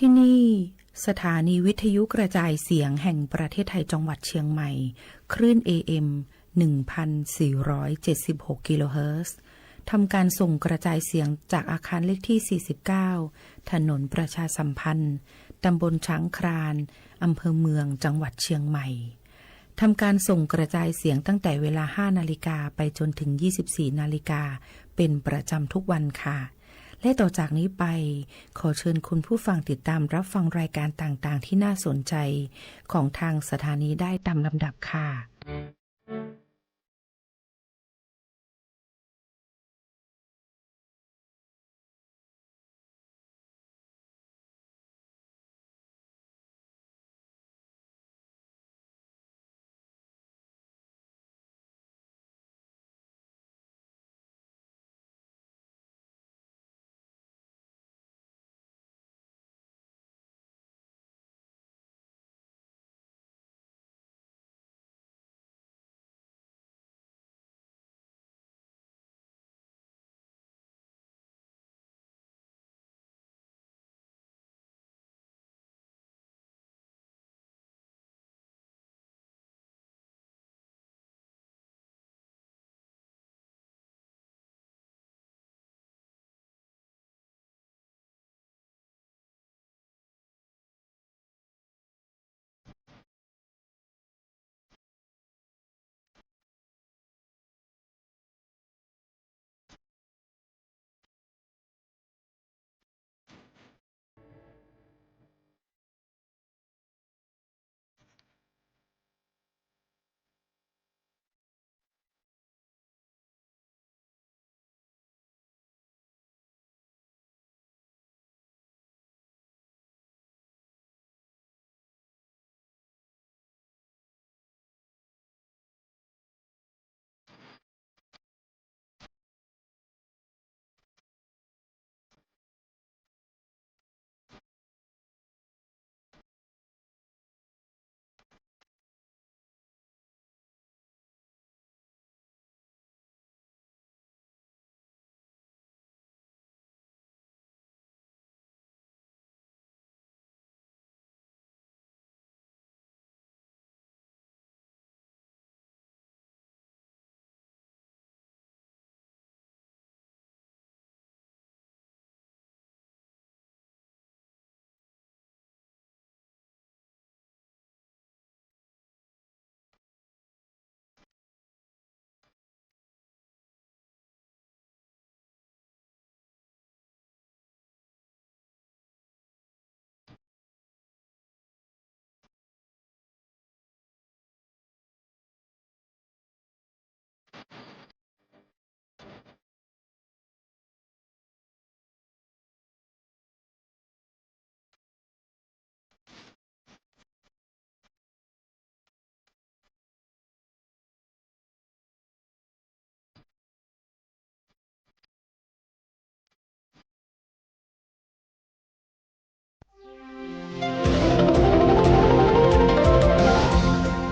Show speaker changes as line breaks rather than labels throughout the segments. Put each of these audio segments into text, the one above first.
ที่นี่สถานีวิทยุกระจายเสียงแห่งประเทศไทยจังหวัดเชียงใหม่คลื่น AM 1,476 กิโลเฮิรตซ์ทำการส่งกระจายเสียงจากอาคารเลขที่ 49 ถนนประชาสัมพันธ์ตำบลช้างครานอำเภอเมืองจังหวัดเชียงใหม่ทำการส่งกระจายเสียงตั้งแต่เวลา 5 นาฬิกาไปจนถึง 24 นาฬิกาเป็นประจำทุกวันค่ะและต่อจากนี้ไปขอเชิญคุณผู้ฟังติดตามรับฟังรายการต่างๆที่น่าสนใจของทางสถานีได้ตามลำดับค่ะ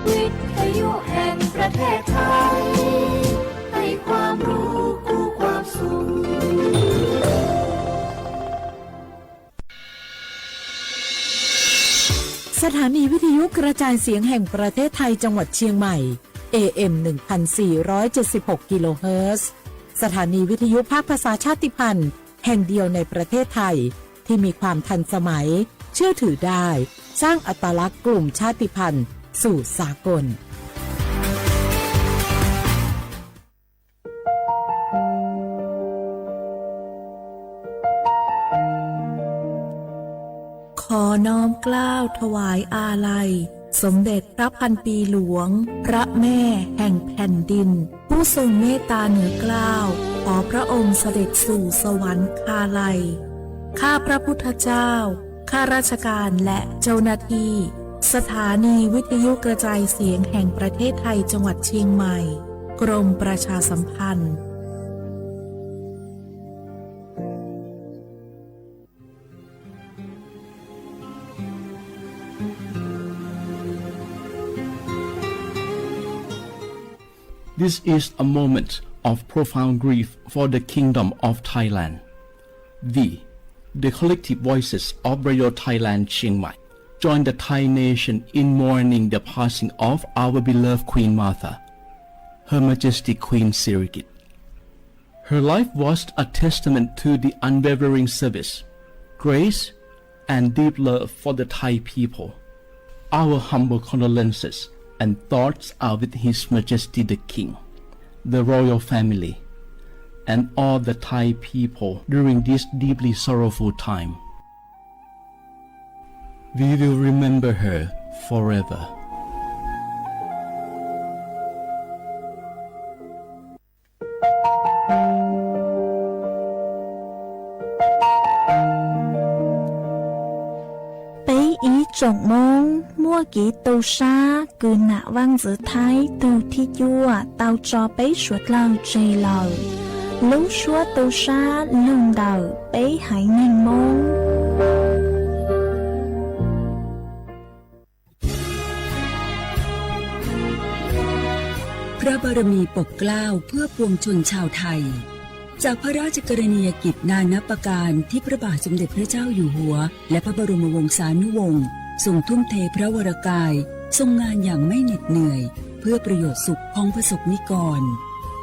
วิทยุแห่งประเทศไทยให้ความรู้คู่ความสุข
สถานีวิทยุกระจายเสียงแห่งประเทศไทยจังหวัดเชียงใหม่ AM 1,476 กิโลเฮิรตซ์สถานีวิทยุภาคภาษาชาติพันธุ์แห่งเดียวในประเทศไทยที่มีความทันสมัยเชื่อถือได้สร้างอัตลักษณ์กลุ่มชาติพันธุ์สู่สากลขอน้อมเกล้าถวายอาลัยสมเด็จพระพันปีหลวงพระแม่แห่งแผ่นดินผู้ทรงเมตตาเหนือเกล้าขอพระองค์เสด็จสู่สวรรคาลัยข้าพระพุทธเจ้าข้าราชการและเจ้าหน้าที่สถานีวิทยุกระจายเสียงแห่งประเทศไทยจังหวัดเชียงใหม่กรมประชาสัมพันธ์
This is a moment of profound grief for the Kingdom of Thailand. the collective voices of Radio Thailand Chiang Mai join the Thai nation in mourning the passing of our beloved Queen Martha, Her Majesty Queen Sirikit. Her life was a testament to the unwavering service, grace, and deep love for the Thai people. Our humble condolences and thoughts are with His Majesty the King, the royal family, and all the Thai people during this deeply sorrowful time. We will remember her forever.
Trọng mong mua kỹ tàu xa cứ nạ vang giữa thái tàu thi chua tàu cho bấy suốt lâu chê lờ lúc xua tàu xa lưng đầu bấy hãy nhanh mong
พระบารมีปกเกล้าเพื่อปวงชนชาวไทยจากพระราชกรณียกิจนานับประการที่พระบาทสมเด็จพระเจ้าอยู่หัวและพระบรมวงศานุวงศ์ทรงทุ่มเทพระวรกายทรงงานอย่างไม่เหน็ดเหนื่อยเพื่อประโยชน์สุขของประสบนิกร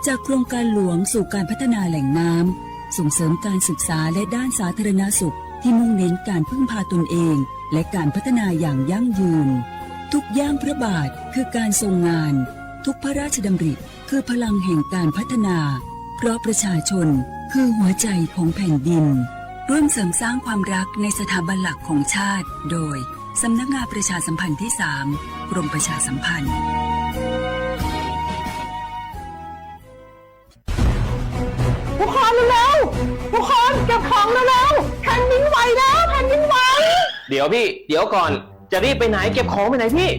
จากโครงการหลวงสู่การพัฒนาแหล่งน้ำส่งเสริมการศึกษาและด้านสาธารณสุขที่มุ่งเน้นการพึ่งพาตนเองและการพัฒนาอย่างยั่งยืนทุกย่างพระบาทคือการทรงงานทุกพระราชดำริคือพลังแห่งการพัฒนาเพราะประชาชนคือหัวใจของแผ่นดินร่วมเสริมสร้างความรักในสถาบันหลักของชาติโดยสำนักงานประชาสัมพันธ์ที่ 3 กรมประชาสัมพันธ์
ทุกคนเร็วๆทุกคนเก็บของเร็วๆแผ่นดินไหวแล้วแผ่นดินไหว
เดี๋ยวพี่เดี๋ยวก่อนจะรีบไปไหนเก็บของไปไหนพี่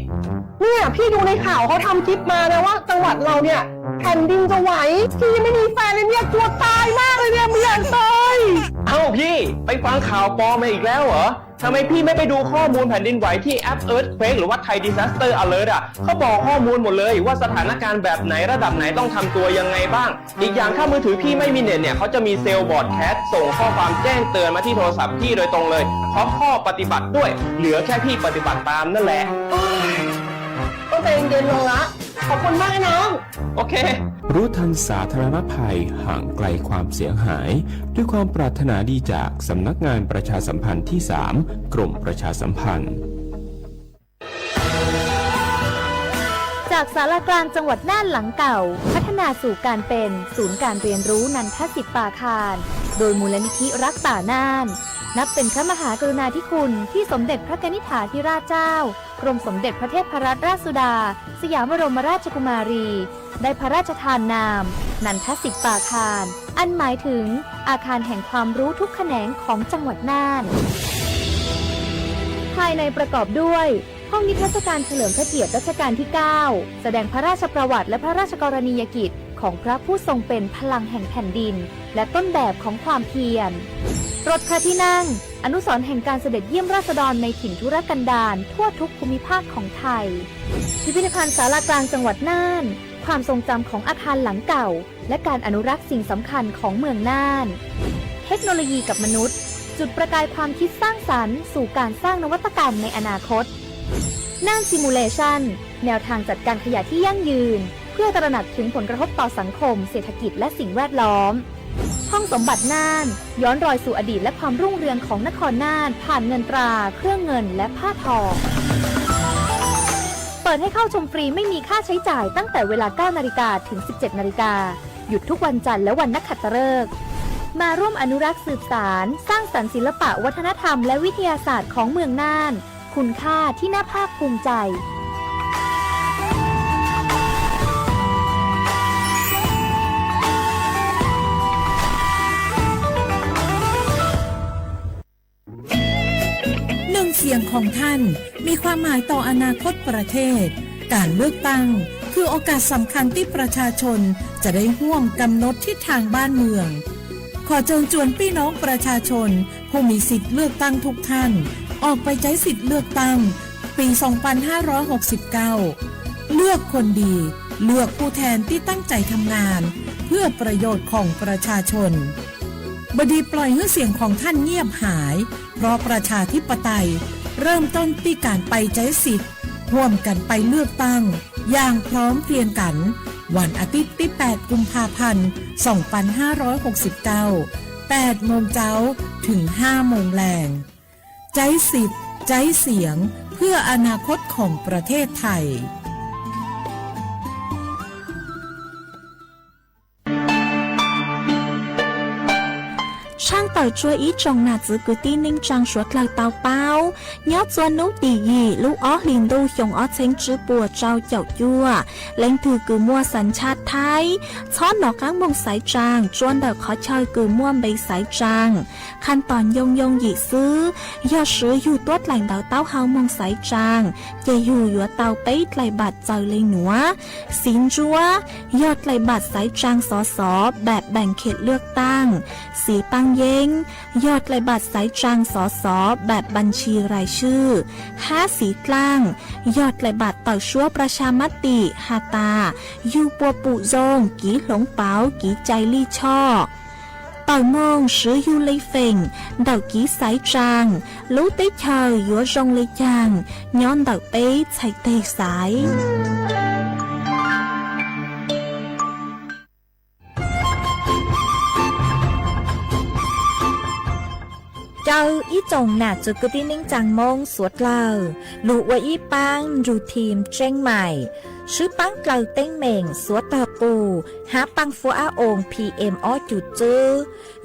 เนี่ยพี่ดูในข่าวเขาทำคลิปมานะว่าจังหวัดเราเนี่ยแผ่นดินจะไหวพี่ยังไม่มีแฟนเลยเนี่ยกลัวตายมากเลยเนี่ยไม่อยากตาย
เอ้าพี่ไปฟังข่าวปลอมมาอีกแล้วเหรอทำไมพี่ไม่ไปดูข้อมูลแผ่นดินไหวที่แอป Earthquake หรือว่า Thai Disaster Alert อ่ะเขาบอกข้อมูลหมดเลยว่าสถานการณ์แบบไหนระดับไหนต้องทำตัวยังไงบ้างอีกอย่างถ้ามือถือพี่ไม่มีเน็ตเนี่ยเขาจะมีเซลล์บอร์ดแคสส่งข้อความแจ้งเตือนมาที่โทรศัพท์พี่โดยตรงเลยพร้อมข้อปฏิบัติด้วยเหลือแค่พี่ปฏิบัติตามนั่นแหละ
ต้องใจเย็นๆลงละขอบคุณมากนะน้อง
โอเค
รู้ทันสาธารณภัยห่างไกลความเสียหายด้วยความปรารถนาดีจากสำนักงานประชาสัมพันธ์ที่ 3 กรมประชาสัมพันธ์
จากศาลากลางจังหวัดน่านหลังเก่าพัฒนาสู่การเป็นศูนย์การเรียนรู้นันทศิษย์ป่าคารโดยมูลนิธิรักป่าน่านนับเป็นพระมหากรุณาธิคุณที่สมเด็จพระกนิษฐาธิราชเจ้ากรมสมเด็จพระเทพรัตนราชสุดาสยามบรมราชกุมารีได้พระราชทานนามนันทศิษย์ป่าคารอันหมายถึงอาคารแห่งความรู้ทุกแขนงของจังหวัดน่านภายในประกอบด้วยห้องนิทรรศการเฉลิมพระเกียรติรัชกาลที่ 9 แสดงพระราชประวัติและพระราชกรณียกิจของพระผู้ทรงเป็นพลังแห่งแผ่นดินและต้นแบบของความเพียรรถพระที่นั่งอนุสรณ์แห่งการเสด็จเยี่ยมราษฎรในถิ่นทุรกันดารทั่วทุกภูมิภาคของไทยพิพิธภัณฑ์ศาลากลางจังหวัดน่านความทรงจำของอาคารหลังเก่าและการอนุรักษ์สิ่งสำคัญของเมืองน่านเทคโนโลยีกับมนุษย์จุดประกายความคิดสร้างสรรค์สู่การสร้างนวัตกรรมในอนาคตน่านซิมูเลชันแนวทางจัดการขยะที่ยั่งยืนเพื่อตระหนักถึงผลกระทบต่อสังคมเศรษฐกิจและสิ่งแวดล้อมห้องสมบัติน่านย้อนรอยสู่อดีตและความรุ่งเรืองของนครน่านผ่านเงินตราเครื่องเงินและผ้าทองเปิดให้เข้าชมฟรีไม่มีค่าใช้จ่ายตั้งแต่เวลา 9 นาฬิกาถึง 17 นาฬิกาหยุดทุกวันจันทร์และวันนักขัตฤกษ์มาร่วมอนุรักษ์สืบสานสร้างสรรค์ศิลปะวัฒนธรรมและวิทยาศาสตร์ของเมืองน่านคุณค่าที่น่าภาคภูมิใจ
เสียงของท่านมีความหมายต่ออนาคตประเทศการเลือกตั้งคือโอกาสสำคัญที่ประชาชนจะได้ร่วมกำหนดทิศทางบ้านเมืองขอเชิญชวนพี่น้องประชาชนผู้มีสิทธิ์เลือกตั้งทุกท่านออกไปใช้สิทธิ์เลือกตั้งปี 2569 เลือกคนดีเลือกผู้แทนที่ตั้งใจทำงานเพื่อประโยชน์ของประชาชน บดีปล่อยให้เสียงของท่านเงียบหายเพราะประชาธิปไตยเริ่มต้นที่การไปใช้สิทธิ์ร่วมกันไปเลือกตั้งอย่างพร้อมเพรียงกันวันอาทิตย์ที่ 8 กุมภาพันธ์ 2569 8 โมงเช้าถึง 5 โมงแลงใช้สิทธิ์ใช้เสียงเพื่ออนาคตของประเทศไทย
ช่างเต่าช่วยอีจงหนาจื้อกุตีนิ่งจังสวดเหล่าเต่าเป้ายอดจวนนุตียีลูกอ้อลินดูยงอ้อเช้งจื้อปัวเจ้าเจ้ายั่วเล่งถือกือมัวสัญชาติไทยช้อนหนอก้างมงสายจางจวนเดาขอเชยกือมัวใบสายจางขั้นตอนยงหยีซื้อยอดซื้ออยู่ตัวไหลเต่าเต้าเฮามงสายจางจะอยู่หัวเต่าไปไหลบาดเจอเลยหนัวสินจัวยอดไหลบาดสายจางสอแบบแบ่งเขตเลือกตั้งสีปังเย็งยอดไหลบัตรสายจางสอแบบบัญชีรายชื่อ5สีกลางยอดไหลบัตรต่อชั่วประชามติฮาตายูปัวปุโจงกีหลงเปากีใจลี่ช่อต่อยมองซื้อยูเลยเฟ่งเดากีสายจางรู้ได้เชยยัวจงเลยจางย้อนเดาเป๊ะใส่เตะสายเจ้าอีจงหนาจุดกึที่นิ่งจังมงสวดเล่าลูกว่าอีปังรูทีมเจ้งใหม่ชื่อปังเกลาเต้งเหม่งสวดตาปูหาปังฟัวอาองPMอ้อจุดจื้อ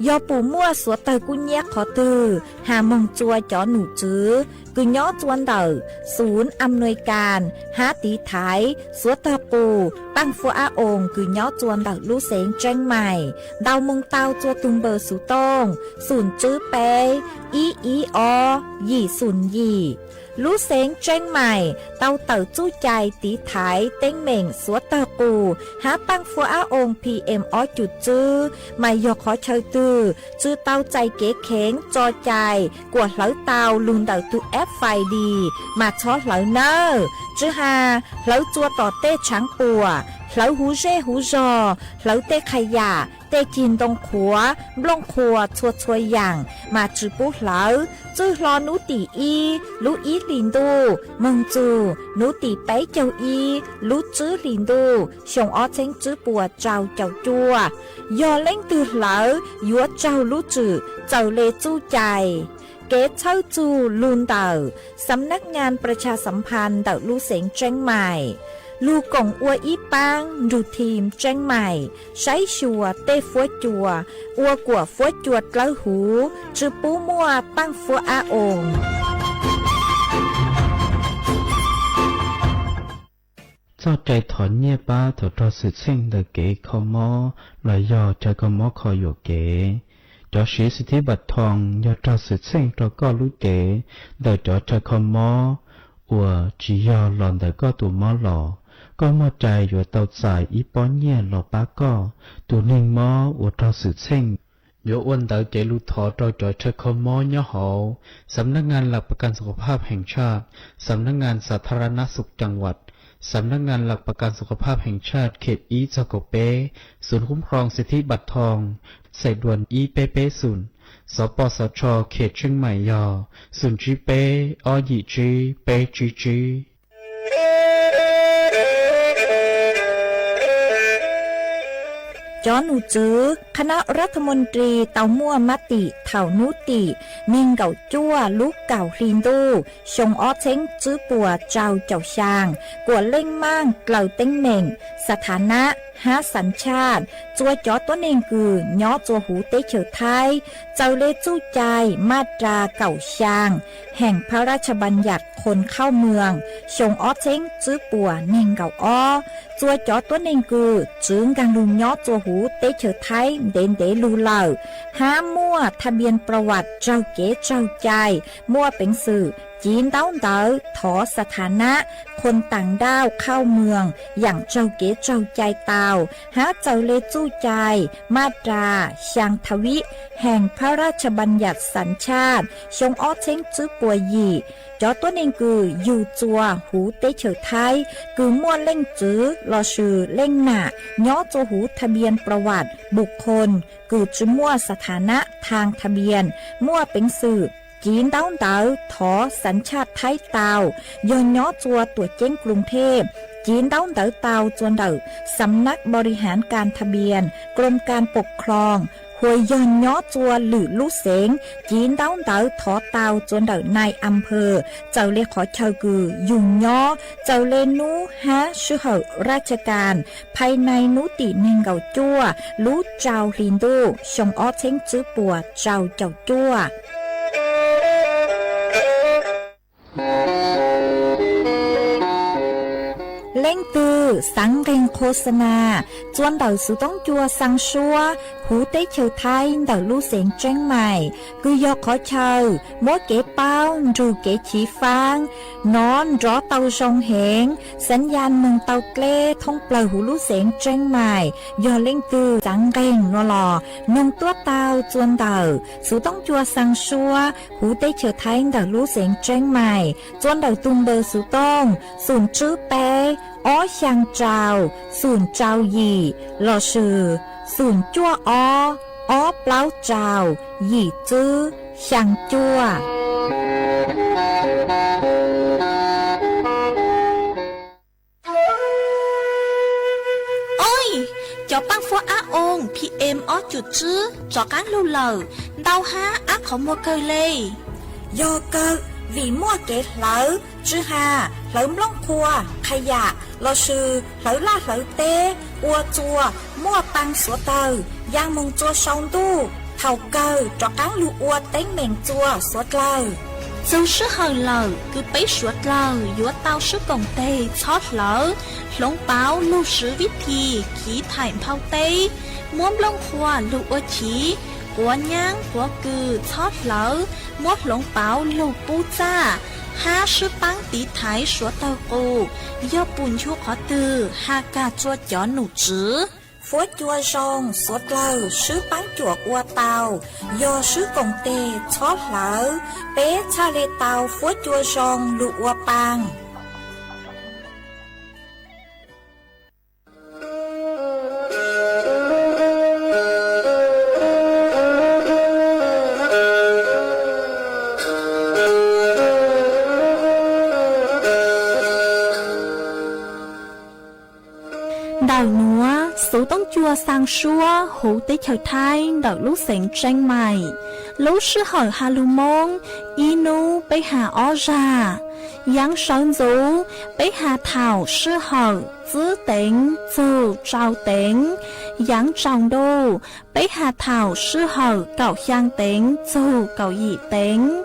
ยอปูมั่วสวดตากุญแยกขอตือหามงจัวจอหนูจื้อกุญย้อจวนเดอศูนย์อำนวยการหาตีไทยสวดตาปูปังฟัวอาองกุญย้อจวนเดอลูเสงเจ้งใหม่ดาวมงเตาจัวตุงเบอร์สุตงศูนย์จื้อเปอีอยี่ศูนย์ยี่ลูเสงเจ้งใหม่เตาเต่าจู้ใจตีไถเต้งเหม่งสวดตาปูหาปังฟัวอาองPMอ้อจุดจื้อไม่ยอขอเชยตือจื้อเตาใจเก๋เข็งจอใจกวดเหลาเตาลุนเต่าตูแอฟไฟดีมาช้อเหลาเนอจื้อหาเหลาจัวต่อเต้ช้างปัวเหลาหูเร่หูจอเหลาเต้ขยะเตกินตรงขัวบลงขัวชัวอย่างมาจื้อปุ๊เหลาจื้อรอนุตีอีลูอีลินดูเมืองจูนุตีไปเจ้าอีลูจื้อลินดูชงอ้อเช้งจื้อปัวเจ้าจัวยอเล่งตือเหลายัวเจ้าลูจื้อเจ้าเลจู้ใจเกตเช่าจูลุนเต่าสำนักงานประชาสัมพันธ์เต่าลูเสงเจ้งใหม่ลูกงอัวอีปังดูทีมเจ้งใหม่ใช้ชัวเต้ฟัวจัวอัวกัวฟัวจวดเล้าหูจือปูมัวปังฟัวอาอง
เจ้าใจถอนเงียบ้าถอดสืบเส้นเดเก๋ขมอลอยยอใจขมอคอยอยู่เก๋จอชีสิทธิบัตรทองยอดสืบเส้นเราก็รู้เก๋เดจอใจขมออัวจียอหลอนเดก็ตัวมอหล่อก็มอใจอยู่เตาสายอีป้อนเงียหล่อป้าก็ตัวหนึ่งมออัวทอสืบเส้นโยอ้วนเตาเจลูทอจอจอใจขมอยอหอสำนักงานหลักประกันสุขภาพแห่งชาติสำนักงานสาธารณสุขจังหวัดสำนักงานหลักประกันสุขภาพแห่งชาติเขตอีจโกเปศูนย์คุ้มครองสิทธิบัตรทองใส่ด่วนอีเปเปศูนย์สปสชเขตเชียงใหม่ยอศูนย์จีเปอหยีจีเปจี
จอหนูจื้อคณะรัฐมนตรีเตามั่วมติเถานุติมิงเก่าจั่วลูกเก่าลินดูชงอ้อเช้งจื้อปัวเจ้าช่างกวดเล่งมั่งเกลาเต้งเหม่งสถานะหาสัญชาติจัวจอตัวเองกือย่อจัวหูเตเฉอไทยเจ้าเลจู้ใจมาตราเก่าช่างแห่งพระราชบัญญัติคนเข้าเมืองชงอ้อเช้งจื้อปัวเน่งเก่าอ้อจัวจอตัวเองกือจึงกังลุงย่อจัวหูเตเฉอไทยเด่นเดลูเหล่าหามั่วทะเบียนประวัติเจ้าเก๋เจ้าใจมั่วเป็นสื่อ จีนเต้าเต๋อถอสถานะคนต่างด้าวเข้าเมืองอย่างเจ้าเก๋เจ้าใจเตาหาเจ้าเลจู้ใจมาตราชังทวิแห่งพระราชบัญญัติสัญชาติชงอ้อเช้งจื้อปัวหยี่จอตัวเองคืออยู่จัวหูเตเฉอไทยคือมั่วเล่งจื้อรอชื่อเล่งหน้าย่อจัวหูทะเบียนประวัติบุคคลคือจื้อมั่วสถานะทางทะเบียนมั่วเป็นสื่อจีนเต้าเต๋อถอสัญชาติไทยเตาย้อนย่อจัวตัวเจ้งกรุงเทพจีนเต้าเต๋อเตาจวนเต๋อสำนักบริหารการทะเบียนกรมการปกครองหวยย้อนย่อจัวหรือลู่เสงจีนเต้าเต๋อถอเตาจวนเต๋อนายอำเภอเจ้าเลขอเชากือยุ่งย่อเจ้าเลนูฮะชื่อเหอราชการภายในนุติเนงเกาจัวลู่เจ้าลินดูชงอ้อเช้งจื้อปัวเจ้าจัวเล่งตือสังเริงโฆษณาจวนเต่าสุต้องจัวสังชัวหูเต้เฉาไทยเต่าลู่เสียงแจ้งใหม่คือยอขอเชามัวเก๋เป้ารูเก๋ฉีฟางนอนรอเต่าชงเหงสัญญาณเมืองเต่าเกล้ท่องเปล่าหูลู่เสียงแจ้งใหม่ยอเล่งตือสังเริงนัวหล่อนงตัวเต่าจวนเต่าสุต้องจัวสังชัวหูเต้เฉาไทยเต่าลู่เสียงแจ้งใหม่จวนเต่าตุงเบอร์สุต้องศูนย์จื้อเป้อ้อช่างเจ้าศูนย์เจ้าหยี่หล่อชื่อศูนย์จั่วอ้อเปล่าเจ้าหยี่จื้อช่างจั่ว
โอ้ยจอปังฟัวอาองพีเอ็มอ้อจุดจื้อจอการลู่เหล่าเดาฮาอาขอมัวเกยเลย
โยเกอvì mua kế lỡ chứ hà lỡ lông cua khai dạ lo sư lỡ la lỡ tê ua chua mua tăng số tờ giang mông chua sông tu thầu cơ cho cán lu ua tên mèn chua số lờ
dù sư hờ lờ cứ bấy suốt lờ dúa tao sư cổng tê chót lỡ lông báo lưu sư viết thì khí thải phao tê muốn lông khoa lưu ua chí của nhang của cừ chót lỡ mót lông báo lưu pu cha ha sư băng tí thái số tàu cô do bùn chua khó từ ha ca chua chó nụ chứ
phố chua rong số lờ sư băng chua ua tàu do sư cổng tê chót lỡ bé cha lê tàu phố chua rong lụ ua băng
đào núa số tông chua sang xua hú tế trời thái đào lúc sánh tranh mày lúc sư hỏi hà lưu mông inu bế hà ó ra yang sơn dũ bế hà thảo sư hỏi giữ tính dù trao tính yang trọng đô bế hà thảo sư hỏi cậu giang tính dù cậu dị tính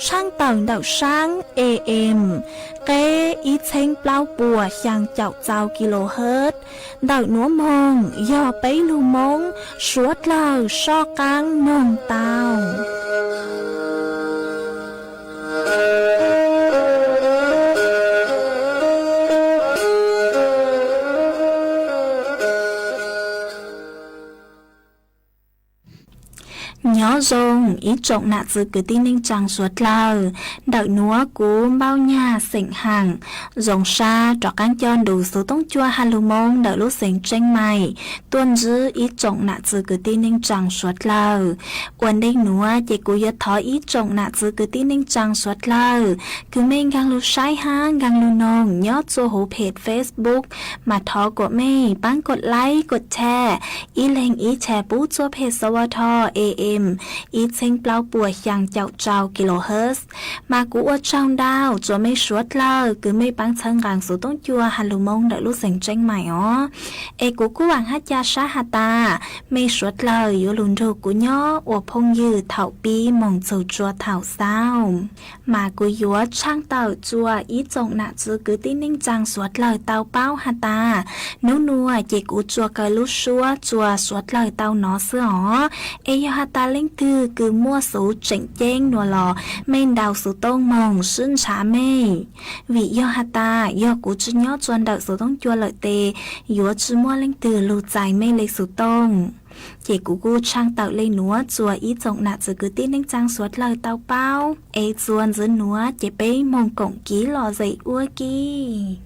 sang tầng đảo sang AM kế ít thanh bao bùa sang chậu trao kHz đảo núa mông do bấy lưu mông suốt lờ so căng nông tàu nhỏ rồng ít trọng nạ dự cứ tin ninh chẳng suốt lờ đợi núa cú bao nhà sỉnh hàng rồng xa trọ cán chon đủ số tông chua hà lưu mông đợi lúc sỉnh tranh mày tuân dư ít trọng nạ dự cứ tin ninh chẳng suốt lờ quần đinh núa chỉ cú yết thói ít trọng nạ dự cứ tin ninh chẳng suốt lờ cứ mình gang lưu sai ha gang lưu nông nhớ cho hố page Facebook mà thó của mê bánกดไลค์กดแชร์อีเล็งอีแชร์ปู้cho page สวท AMอีเซ็งเปล่าปัวอย่างเจ้าเจ้ากิโลเฮิรตซ์มากูอวดช่างดาวจัวไม่สวดเลยคือไม่ปังเชิงกลางสู่ต้องจัวฮัลโหลมงเดลูเซ็งเจงใหม่อ๋อเอกูหวังฮัจยาชาฮาตาไม่สวดเลยอยู่ลุนรูกูย่ออวพงยืดเถ่าปีมองจูจัวเถ่าเศร้ามากูยัวช่างเต่าจัวอีจงหนาจือคือที่นิ่งจังสวดเลยเต่าเป้าฮาตานัวเจกูจัวเกลูชัวจัวสวดเลยเต่าหนอเสืออ๋อเอยฮาต ta linh thư cứ mua số chỉnh chênh nùa lò men đào số tông mong xưng trả mê vì do hà ta do cú chứ nhó chuan đợi số tông chua lợi tê yếu chứ mua linh thư lụt dài mê lấy số tông chỉ cú gu trang tạo lên núa chùa ý trọng nạ giờ cứ tin linh trang suốt lời tao bao ê chuan dưới núa chỉ bế mong cổng ký lò dậy ua kì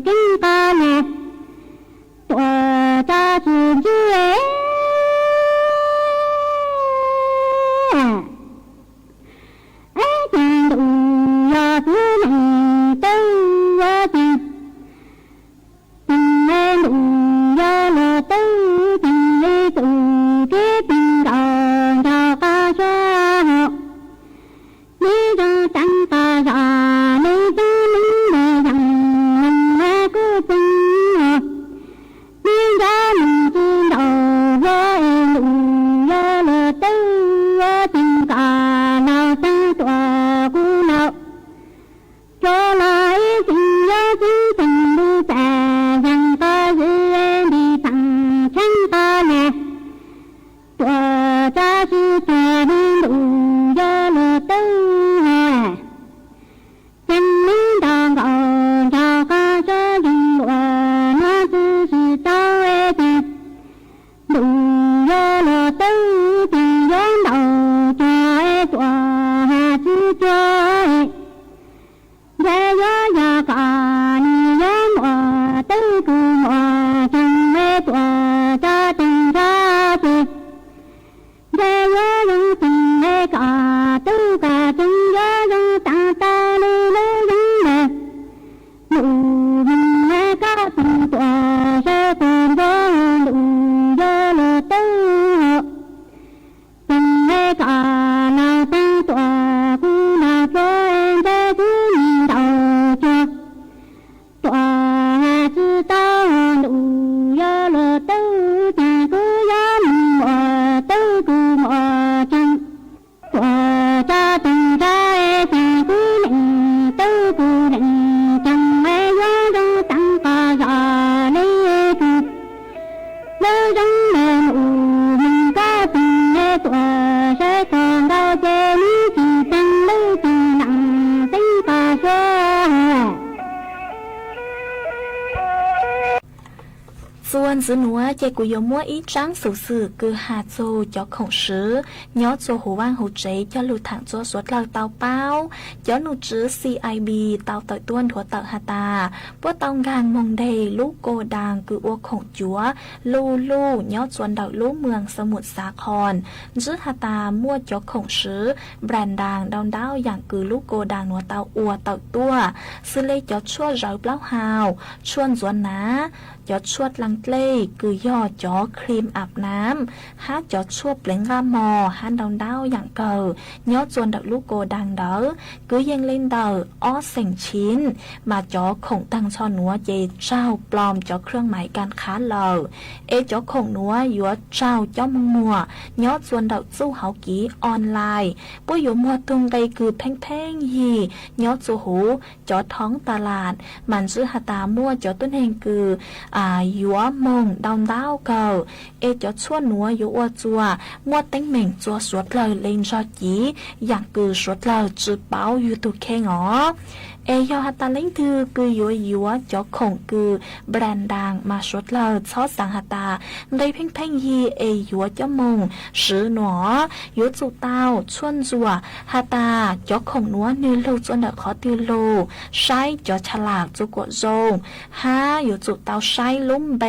kinh ca nè tuổi ta chỉ dễ chẳng đủ ya thứ này tư ya tình tình em đủ ya là tư tình lê tự cái tình đào đào ca cha học lý do tăng ca già lý do lính mẹ rằng mình mẹ cứ tình lý do mình tin đầu ya em đủ ya là tư ya tình cả nào tăng tòa cu nào cho lại tình ya chính tình đi tà rằng ta giữ em đi thẳng chân ta nè tòa ta chỉ tòa đi đủ ya là tư chân lý đang gọi chào ca cho dân đùa nó tư chỉ tao ê thì đủ ya là tư thì gió đầu cho ê tòa hà chứ cho ê ya ya ya cả ni ya mùa tư cù mùa chẳng ê tòa cha tình cha thì ya ya dân tình ê cả tư cả tình ya dân ta ta lưu lưu dân nè đủ mình ê cả tình tòa sẽ tình gió đủ ya là tư tình ê cả nào tăng tòa cu nào cho em để cứ nhìn đầu cho tòa chứ tao đủ ya là tư nhà cứ dám mùa tư cứ mùa chẳng tòa cha tình cha ê thì cứ định tư cứ định chẳng mê gió đâu tăng ca già lấy ê cứ lỡ giống mẹ mụ mình có tình ê tòa sẽ còn đau chê lý chỉ tăng lấy từ nặng tính ca xưa
ส่วนซื้อหนัวเจกุยมัวอีจังสูสื่อคือหาโจจอของซื้อยอโจหูว่างหูเจจอหลุดถังโจสวดเราเตาเป้ายอหนูจื้อ CIB เตาต่อยต้วนถั่วเตาหาตาป้วเตางางมงเดลูกโกดังคืออ้วของจัวลูยอจวนดาวลูกเมืองสมุทรสาครจื้อหาตามั่วจอของซื้อแบรนด์ดังดาวอย่างคือลูกโกดังหนัวเตาอัวเตาตัวซื้อเลยจอชั่วเราเปล่าหาวชวนจวนนะยอดชวดลังเล่คือยอดจอครีมอาบน้ำฮะจอดชวดเปล่งรามอฮันดาวอย่างเก่ายอดจวนดักลูกโกดังเดอคือยังเล่นเดออ้อเสียงชิ้นมาจอของตังชอนัวเจเจ้าปลอมจอเครื่องหมายการค้าเลยจอของนัวยัวเจ้าเจ้ามัวยอดจวนดักสู้เฮากีออนไลน์ปุ้ยอยู่มัวตรงใดคือแพ่งฮียอดจูหูจอท้องตลาดมันซื้อหาตามัวจอต้นเองคือยัวมงดาวเก่าจอชั่วนัวยัวจัวมัวเต็งเหม่งจัวสวดเลยเล่นจอจีอย่างคือสวดเลยจืดเป้าอยู่ตุแค่งอยอฮัตตาเล่งคือยัวจอของคือแบรนด์ดังมาสวดเลยซอสังฮัตตาได้เพ่งยียัวเจ้ามงซื้อหนอยัวจูเต้าชวนจัวฮัตตาจอของนัวเนื้อลูจนเดขอตีโลใช้จอฉลากจูกวดโจงยัวจูเต้าใช้ลุ่มเบ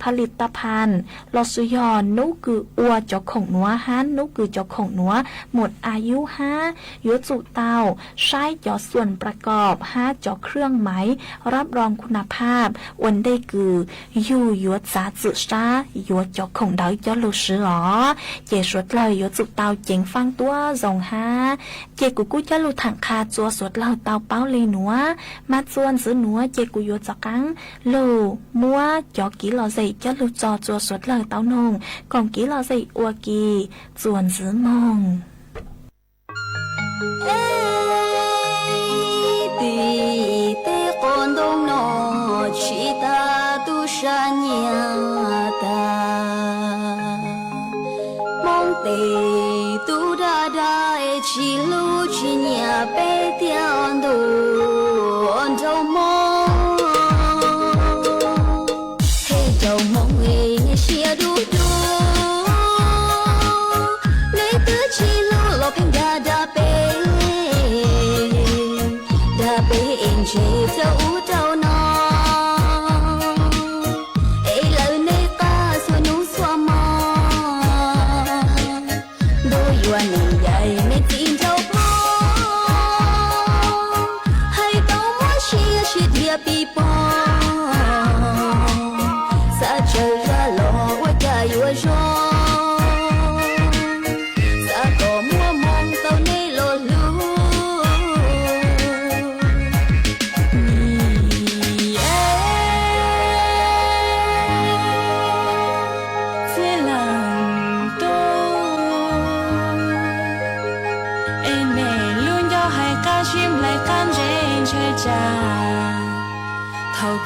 ผลิตภัณฑ์ลอสุยอนนุคืออัวจอของนัวนุคือจอของนัวหมดอายุยัวจูเต้าใช้จอส่วนประกอบจอเครื่องหมายรับรองคุณภาพวันได้คือยัวจ้าจื้อซายัวจอของดาวจอลูซื้อเจสวดเลยยัวจูเต้าเจ๋งฟังตัวซงเจกูจอลูถังคาจัวสวดเลยเต้าเป้าเลยหนัวมาจวนซื้อหนัวเจกูยัวจอกังลูมัวจอกีลอใจจอลูจอจัวสวดเลยเต้านงกองกีลอใจอัวกีจวนซื้อมง
con đông nọ chỉ ta tu sa nhà ta mong tề tu đa chỉ lu chỉ nhà bé tiền đồ on đâu mong hey đâu mong nghe chia du lấy tứ chỉ lu lo phình đa bé em chế dấu đâu nó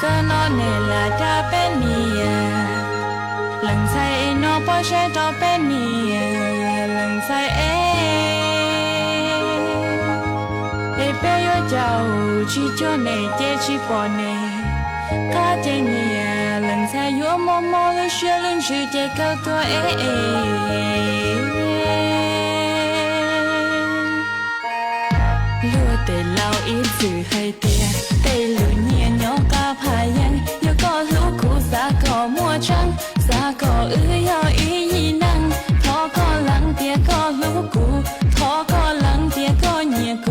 个那内拉达贝尼呀，冷菜那不是到贝尼呀，冷菜别有叫去叫内接去过内，卡点你呀，冷菜有默默的学人去接个多落地老一次还跌，得路年鸟个排烟，有个路苦啥个莫长，啥个要一能，头个冷跌个路苦，头个冷跌个年苦。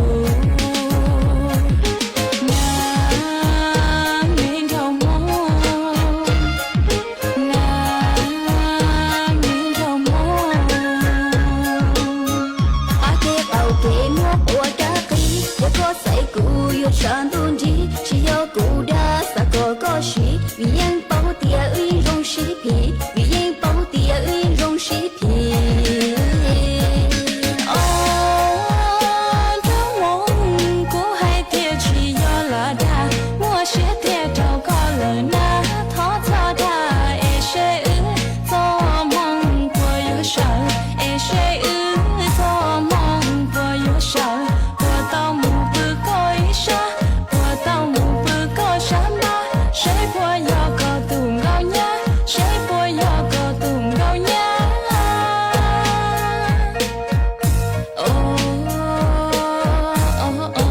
山东地只有古的三个西，语言宝典语容西皮，语言宝典语容西皮。哦，这蒙古海铁骑要拉达，我是铁找高了那逃走的，哎谁做梦过有少，哎谁做梦过有少，我到目不过一生。谁不要个东高呀？谁不要个东高呀？哦哦哦。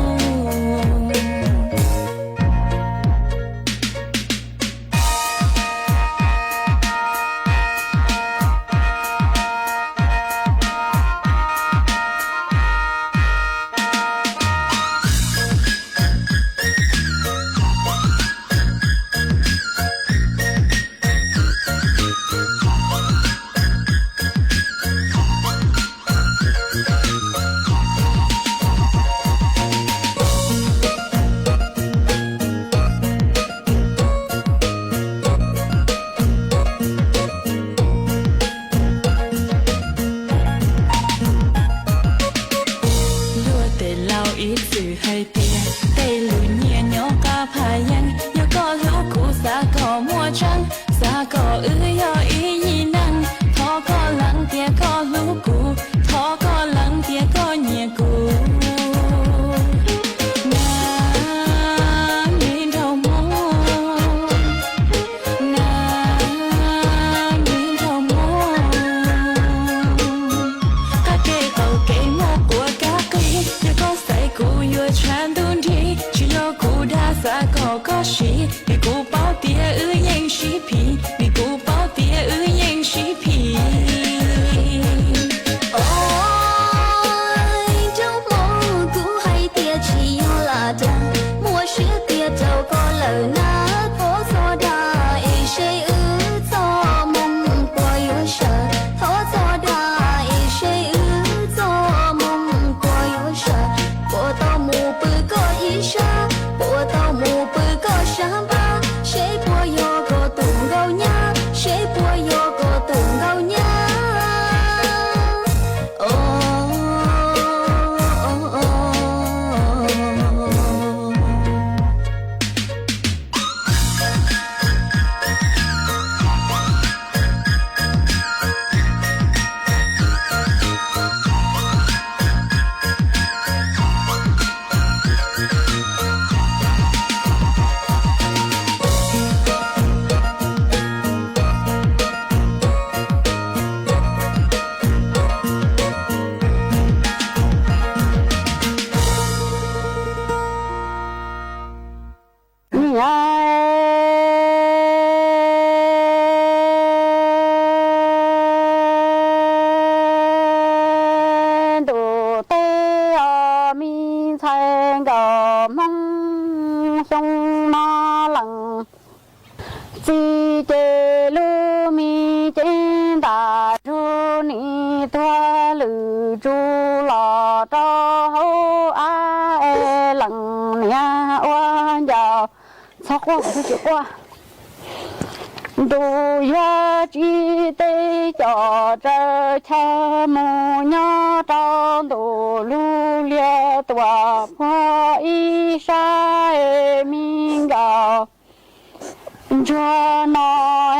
đủ ya chi tê cho trời cha mù nhớ trong đủ lu lia tòa hoa y sa e minh gạo cho nó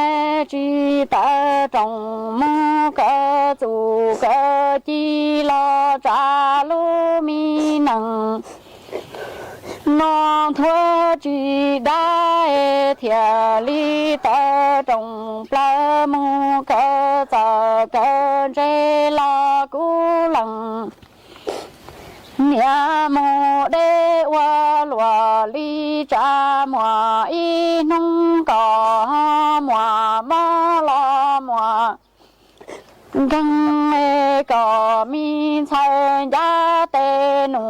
chỉ ta trong mơ cơ chủ cơ chỉ lo trả lũ mi nặng nó thua chỉ đại thiệt lý ta trong plơ mơ cơ giờ cơ chế lo cú lặng nhà mô đê hoa lúa li cha mùa y nông cỏ mùa mơ lo mùa găng ê cỏ mi chạy giá tê nụ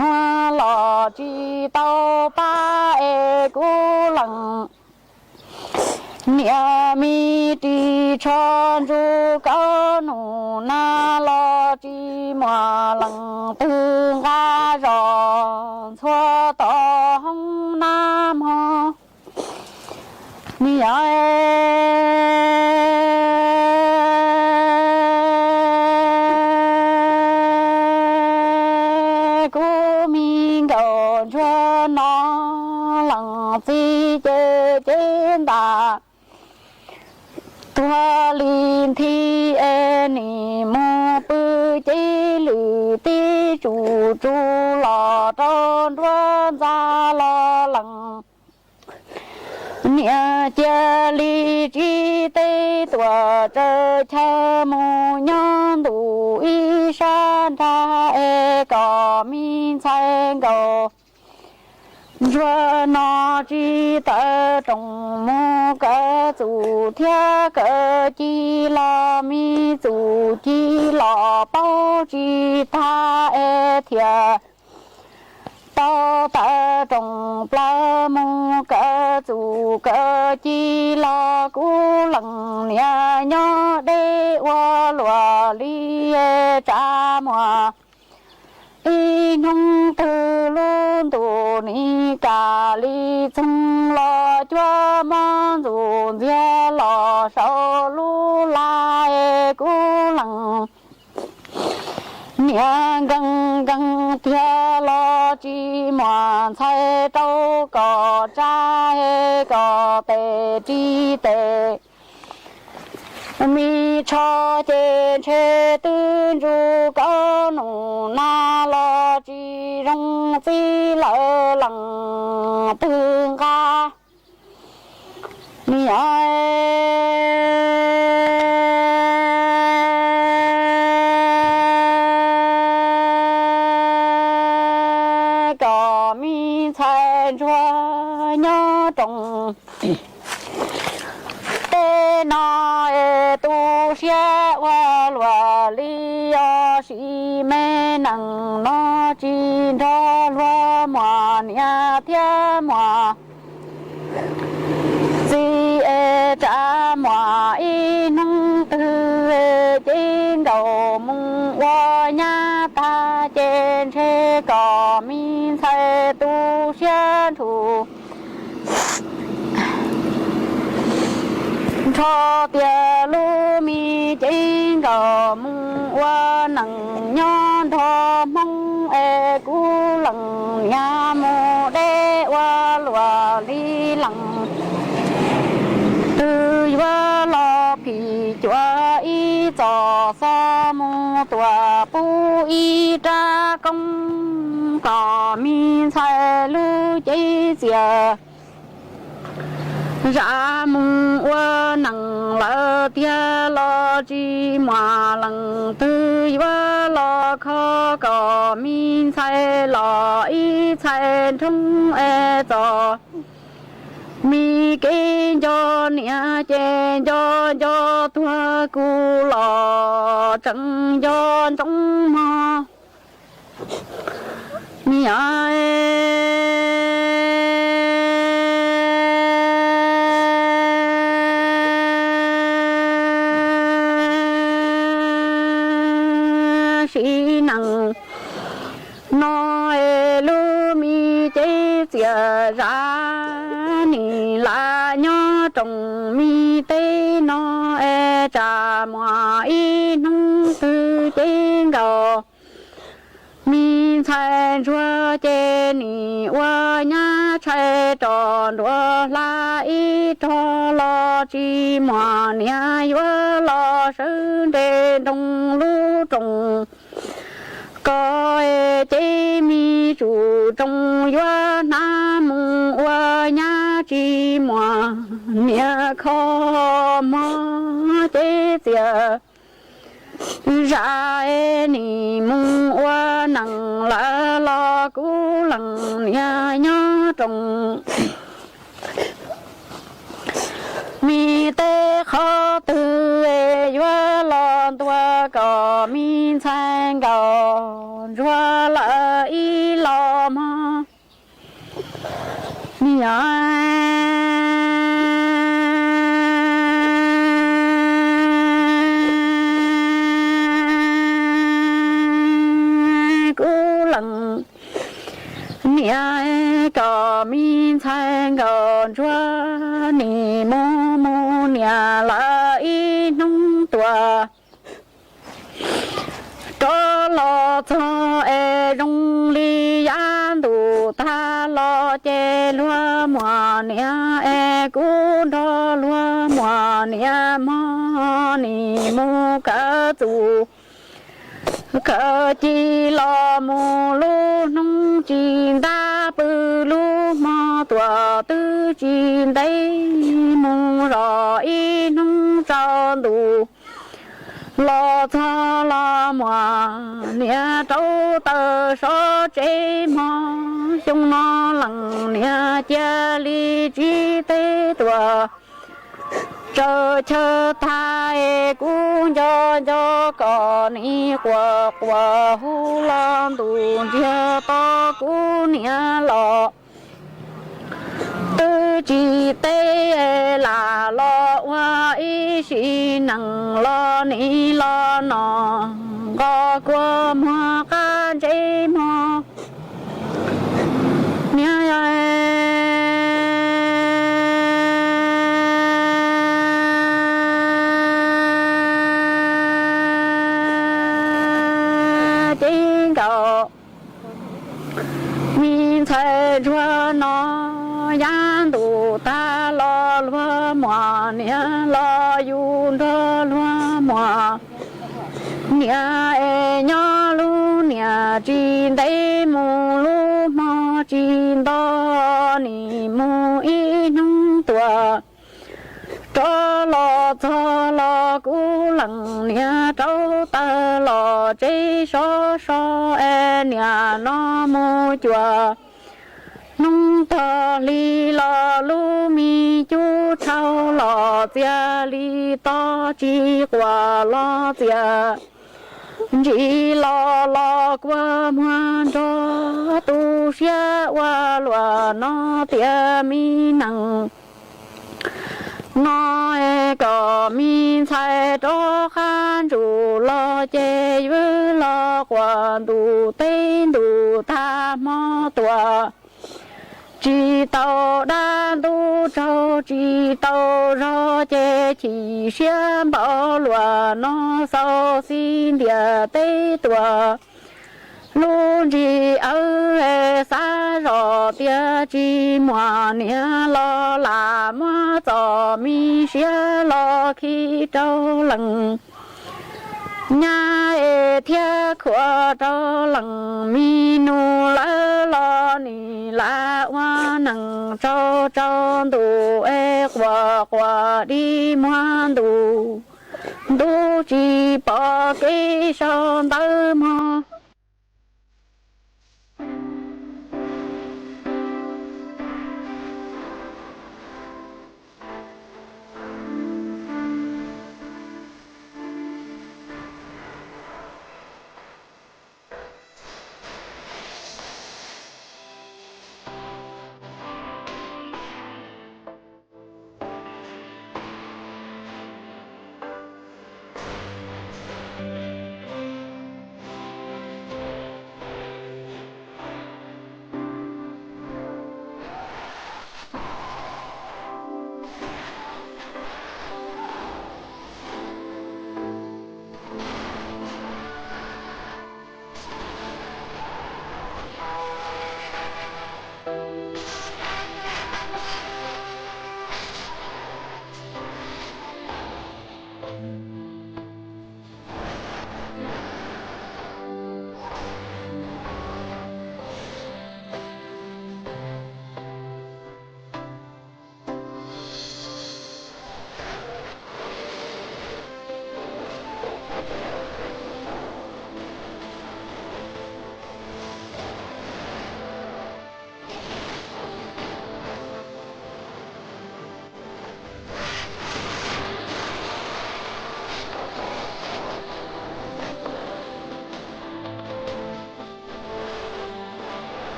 hoa lò chi tàu ba ê cú lặng nia mi ti chọn ru cao nụ na lo chi mà lăng tư ga rò xua to hông nam ho nia cô mi cầu cho nó lăng phi chê trên đà tua linh thi e ni mô bư chế lử ti chủ chủ lò tròn đoan ra lo lằng nia chia li chi tê tua trơ cha mô nhân đủ y san tha e có min sen cầu cho nó chỉ ta trong mô cơ chủ theo cơ chỉ lo mi chủ chỉ lo bao chỉ tha e thiệt tao ta trong plơ mô cơ chủ cơ chỉ lo cú lằng nia nhỏ đê hoa lúa li e cha mùa y nông tư luôn tù ni cả li chung lo cho mong dù dia lo sau lu la e cú lằng nia găng găng thia lo chi mòn thay trâu cò cha e cò tê chi tê mi cho trên chế tư ru cao nụ na lo chi rong phi lỡ lằng tương ca mi ai có mi thay cho nhớ trong tê na e tu xia hoa lúa li o si mê nằng nó chi cho lúa mùa nia thia mùa si e cha mùa y nông tư e trên đầu mung hoa nha ta trên xe có min sai tu xia thủ cho tia lu mi trên cầu mung hoa nằng nhon thọ mong e cú lằng nhà mô đê hoa lúa li lằng từ hoa lo phi chúa y cho sa mô tua pu y cha công có mi sai lu chế xìa ra mung hoa nằng lỡ tia lo chi mà lằng tư hoa lo khó có min sai lo y sai trung e cho mi kinh cho nia chen cho thua cu lo chẳng cho trong mò mi ai si nằng nói lu mi chế chia ra ni la nhớ trong mi tê nó e trà mùa y nông tư trên cầu mi sai chua chế ni hoa nhá chạy tròn đua la y cho lo chi mà nhà yo lo sơn trên đông lũ trồng có chế mi chủ trong yo nam mô nhà chi mà nhà khó mà chế tiệt ra ni mong wa năng la lo cú lăng nhà nhớ trong mi tê khó tư wa lo tua có mi sang có wa la y lo ma mi nhà có min sang còn chúa ni mô mô nhà là y nông tua cho lo cho rong li an tu ta lo che lúa mùa nhà cú đó lúa mùa nhà mò ni mô cả tu cờ chi lo mù lu nông chín ta bự lu mò tua tư chín đây mù rõ y nông tròn đủ lo cho lo mò nia trâu tờ so chế mò chung nó lằng nia chia ly chi tế tua chờ thai cũng cho con đi qua hu lan tuôn chia to cũng nia lọ tư chỉ tê là lo hoa ý chỉ năng lo ni lo nọ có qua mua cá chế mò thầy chúa nó yan tu ta lo lúa mùa nia lo yun cho lúa mùa nia nhỏ lu nia chín đây mù lu mò chín đó ni mù y nông tua cho lo cú lăng nia trâu ta lo chế so nia nó mù chùa nông ta li la lu mi chú trao lo tia li ta chi qua lo tia chỉ lo qua muan cho tu xia qua lúa nó tia mi năng nó có mi sai cho khan chủ lo chế với lo quan tu tên tu tha mò tua chỉ tàu đan tu trâu chỉ tàu rau chế chỉ xem bảo lúa nó sau xin địa tây tua luôn chỉ ở xa rõ tia chỉ mùa nia lo là mùa gió mi xia lo khi trâu lằng nhà thia khua trâu lằng mi nu la lo ni la hoa nằng trâu trâu tu qua đi muan tu tu chỉ bỏ cái son tơ mò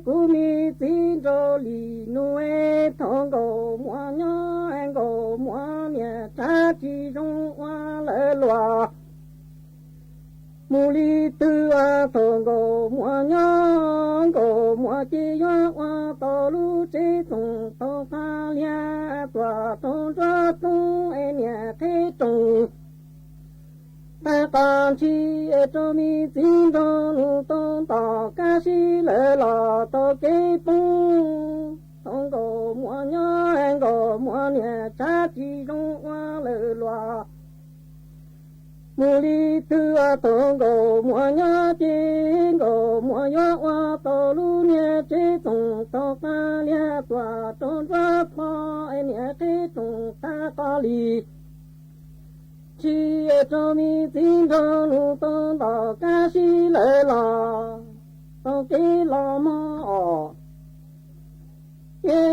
cú mi tin cho lì nuôi thong cổ mua nhớ anh cổ mua nhà cha chi trong hoa lệ loa mù li tư a thong cổ mua nhớ cổ mua chi nhớ hoa to lu chi tung to pha lia tòa thong cho tung em nhà thế tung ta còn chi cho mi tin cho nu tôn tỏ ca sĩ lệ lò to kế bung thong cổ mua nhớ anh cổ mua nhà cha chi trong hoa lệ loa mù li tư a thong cổ mua nhớ chi cổ mua nhớ hoa to lu nhà chi tung to ca lia tòa tôn ra pha em nhà thế tung ta có li chi cho mi tin cho nu tôn tỏ ca sĩ lệ lò to kế lò mò yeah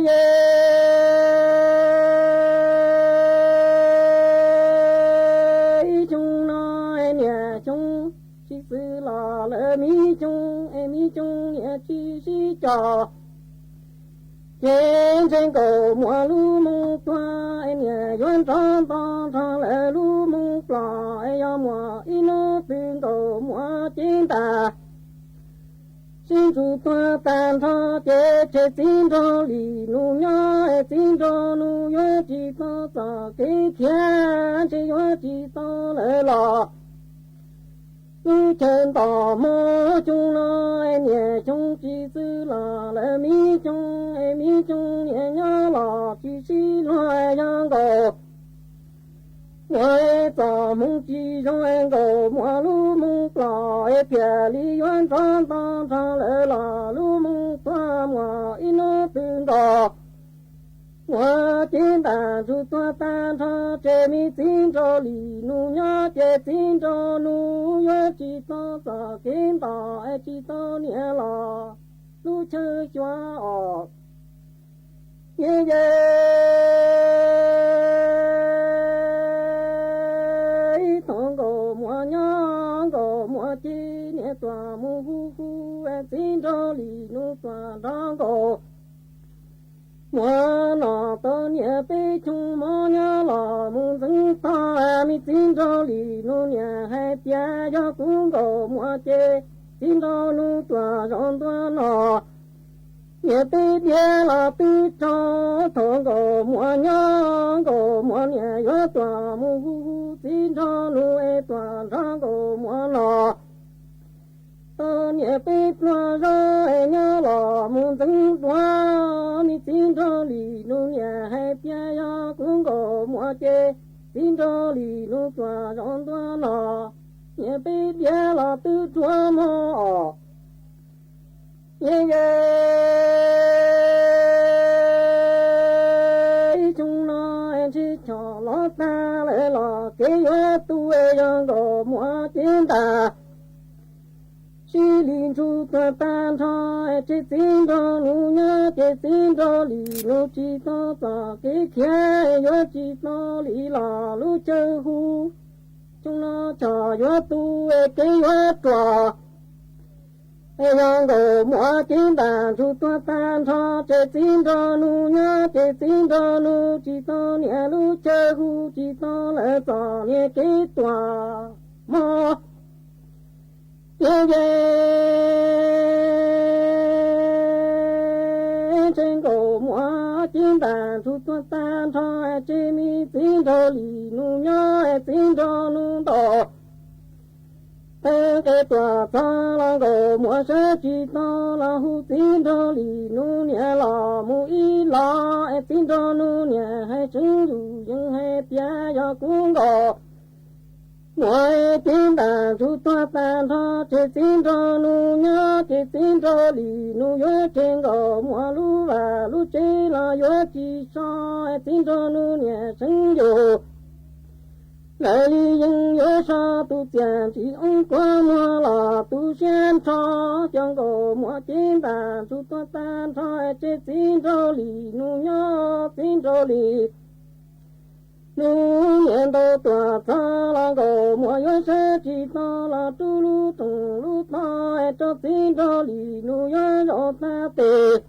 chung nó nhà chung chi sư lò lệ mi chung em mi chung nhà chi sĩ trò trên cầu mùa lu mông toa em nhà doan tròn tròn tròn lệ lu mông plò em mùa ino tin cầu mùa trên ta xin chủ toa tan thọ chế chế xin cho lì nu nhớ xin cho nu nhớ chỉ to cho cái thiên chỉ nhớ chỉ to lệ lò nu chân tò mò chung nó em nhà chung chỉ sư lò lệ mi chung em mi chung nhà nhớ lò chỉ xí loài giang cổ ngoài tò mông chỉ trong em cổ mua lu mông lò em phía li yuan tròn tròn tròn lệ lò lu mông toa mua ino tin đỏ hoa trên đàn chú toa tan thọ chế mi tin cho lì nu nhớ chế tin cho nu nhớ chỉ to cho kiến tỏ ai chỉ to nhẹ lò lu chơi choa ọ yeah thong cổ mua nhớ cổ mua chi nhẹ tòa mu hu hu ai tin cho lì nu tòa thong cổ mua nọ to nhẹ bê chung mò nhớ lò mu dưng to mi tin cho lì nu nhà hai tia cho cũng cổ mua chê tin cho nu tòa rong tòa nọ nhẹ bê tia là bê cho thong cổ mua nhớ cổ mua nhẹ yo tòa mu hu hu tin cho nu e tòa rong cổ mua nọ to nhẹ bê tòa rong e nhớ lò mu dưng tòa mi tin cho lì nu nhà hai tia yo cũng cổ mua chê tin cho lì nu tòa rong tòa nọ nhẹ bê tia là tư chua mò chung nó em chỉ cho lót ta lệ lò kế yo tu e yang cổ mua trên ta chỉ linh chú ta tan thọ chỉ tin cho nu nhớ chỉ tin cho lì nu chỉ to cho cái kia yo chỉ to lì lò lu chơi hu chúng nó cho yo tu e cái yo trò yang cổ mua trên bàn chú ta tan thọ chỉ tin cho nu nhớ chỉ tin cho nu chỉ to nhẹ lu chơi hu chỉ to lệ cho nhẹ cái tòa mò trên cổ mua trên bàn chú ta tan thọ chỉ mi tin cho lì nu nhớ tin cho nu đỏ cái tòa ta là cổ mua sẽ chỉ to là hu tin cho lì nu nhẹ lò mu y lò tin cho nu nhẹ hay chứng dù nhưng hay tia cho cũng gò ngoài tin đàn chú ta tan thọ chỉ tin cho nu nhớ chỉ tin cho lì nu nhớ trên gò mua lu và lu chế là nhớ chỉ cho tin cho nu nhẹ chứng dù lại nhưng nhớ sao tu tiền chỉ ông qua mua là tu xem cho trong cổ mua trên bàn tu ta tan thôi chết tin cho lì nu nhớ tin cho lì 路年到多早了个，莫有谁知道了走路东路大，这今朝里路要绕三得。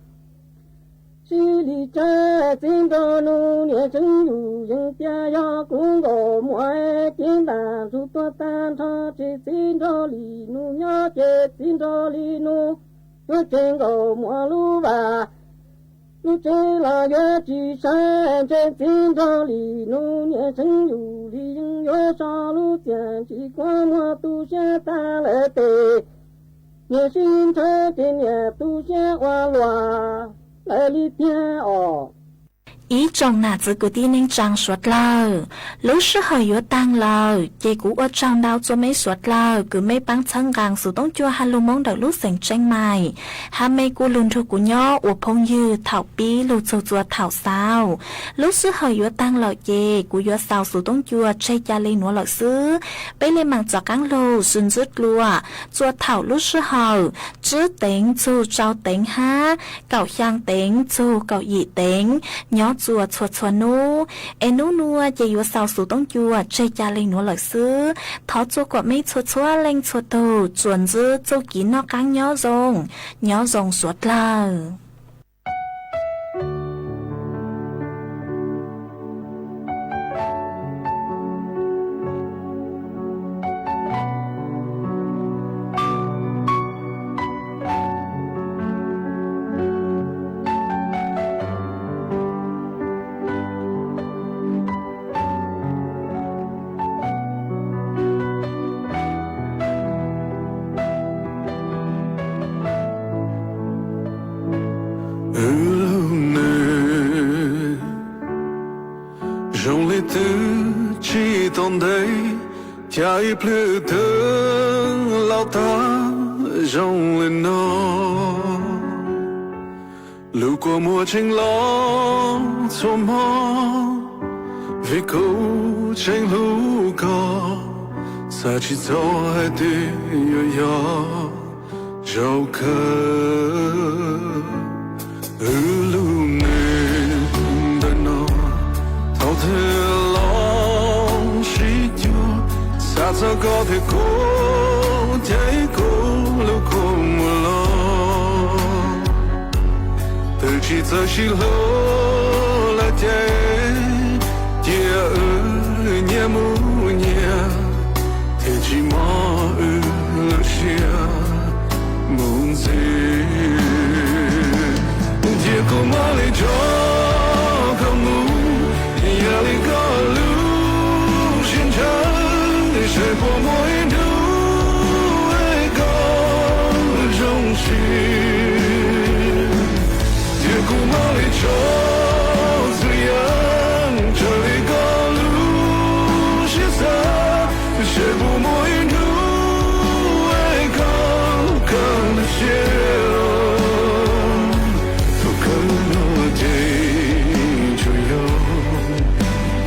西里在今朝路年正有人家呀，公个莫爱简单就多单车，这今朝里路呀，这今朝里路有真个莫路吧。路真了月季山，这今朝里路年生有里应月上路见几光莫都先打了得，年心车今年都先完了，来里边哦。
ý trong nà giữ của tin nên chẳng suốt lâu lúc sư hơi yếu tăng lâu chị cũ ở trong đau cho mấy suốt lâu cứ mấy băng chân gàng sự tống chua hà lưu mong đợi lúc sành tranh mày hà mấy cô lùn thu của nhỏ ủa phong dư thảo bí lưu chua chua thảo sao lúc sư hơi yếu tăng lâu chị cũ yếu sao sự tống chua chay cha lên nữa lợi sư bây lên mạng cho cắn lô xin dứt lùa chua thảo lúc sư hơi chứ tính chu trao tính ha cậu khang tính chu cậu dị tính nhỏ chùa chùa chùa nô em nô nua chỉ có sao số tông chùa chơi cha lên nô lợi sư thọ chùa của mấy chùa chùa lên chùa tù chuẩn dư châu kín nó căng nhỏ rồng suốt là
Chạy pleu thương lao ta rong lên nó lưu qua mùa tranh lo cho mò vì câu tranh lưu có xa chỉ gió hai tê yo yo rau cơ lưu nên đời nó thao thế ta cho có thể cố thấy cố lúc không lo từ chỉ giờ chỉ lo là thế chia nhẹ mu nhẹ thì chỉ mò là chia muốn gì chia cố mò lấy cho không muốn nhà lấy có lưu xin chờ sẽ bỏ mỗi thứ ai có trong心也苦马里走自然这里高路是啥sẽ bỏ mỗi thứ ai có cần chia tôi cần nó để cho nhau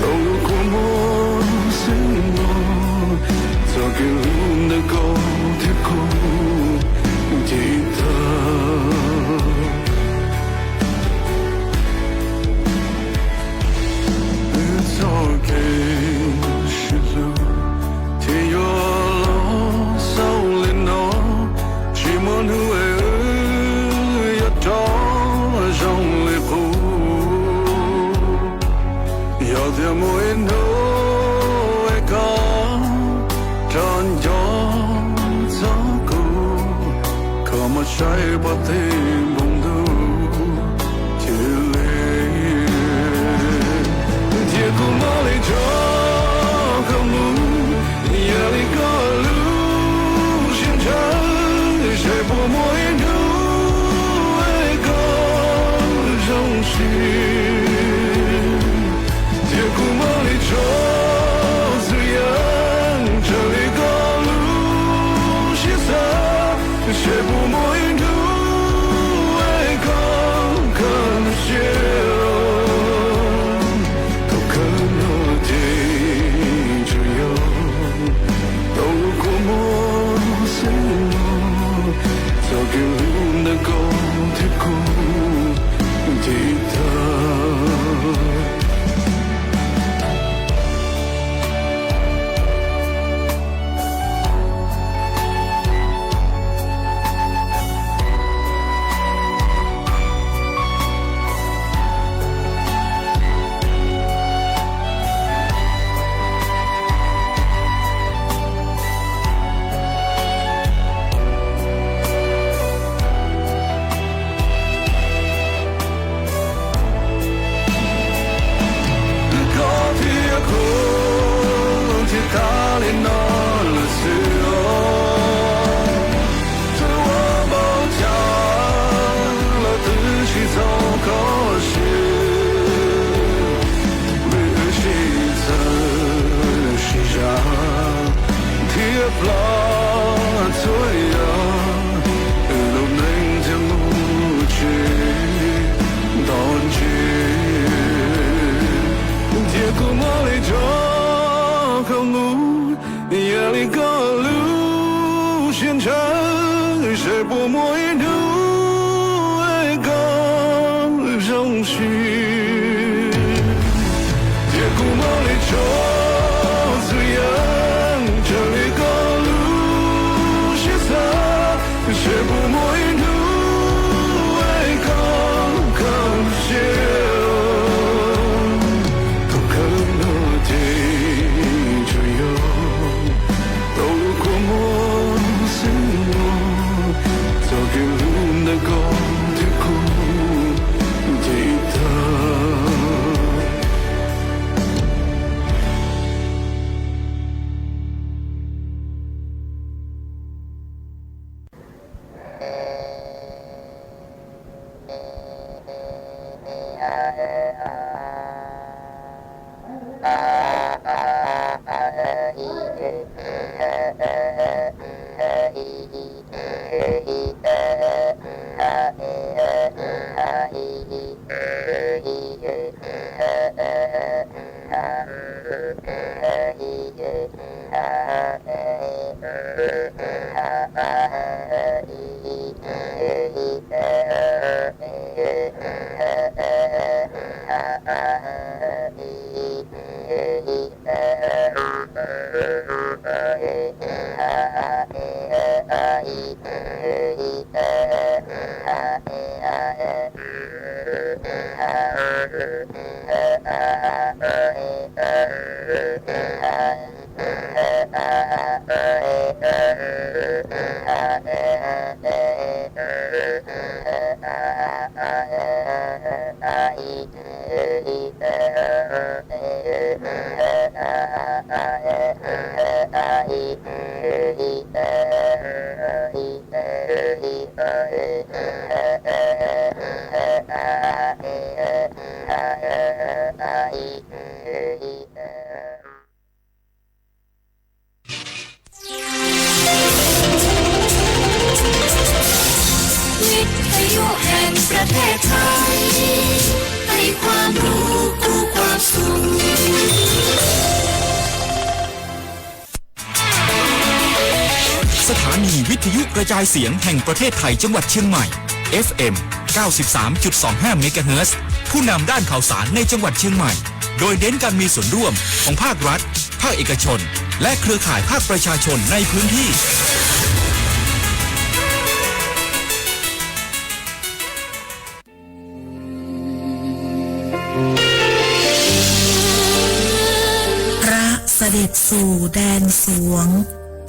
đâu có muốn xin cho cái luôn đã có thể có thì ta cho cái sự lưu thì yo lo sau lên nó chỉ muốn hứa yo cho trong lệ phù yo theo mỗi nỗi tròn gió gió cũ có một trái bát thêm bông đủ thì lên thì cũng nói lấy cho không muốn nhà lấy có lưu xin chẳng sẽ bỏ mỗi thứ ai có trong心thì cũng nói lấy cho sẽ bỏ mỗi thứ
สถานีวิทยุกระจายเสียงแห่งประเทศไทยจังหวัดเชียงใหม่ FM 93.25 เมกะเฮิรตซ์ผู้นำด้านข่าวสารในจังหวัดเชียงใหม่โดยเน้นการมีส่วนร่วมของภาครัฐภาคเอกชนและเครือข่ายภาคประชาชนในพื้นที่
พระเสด็จสู่แดนสวง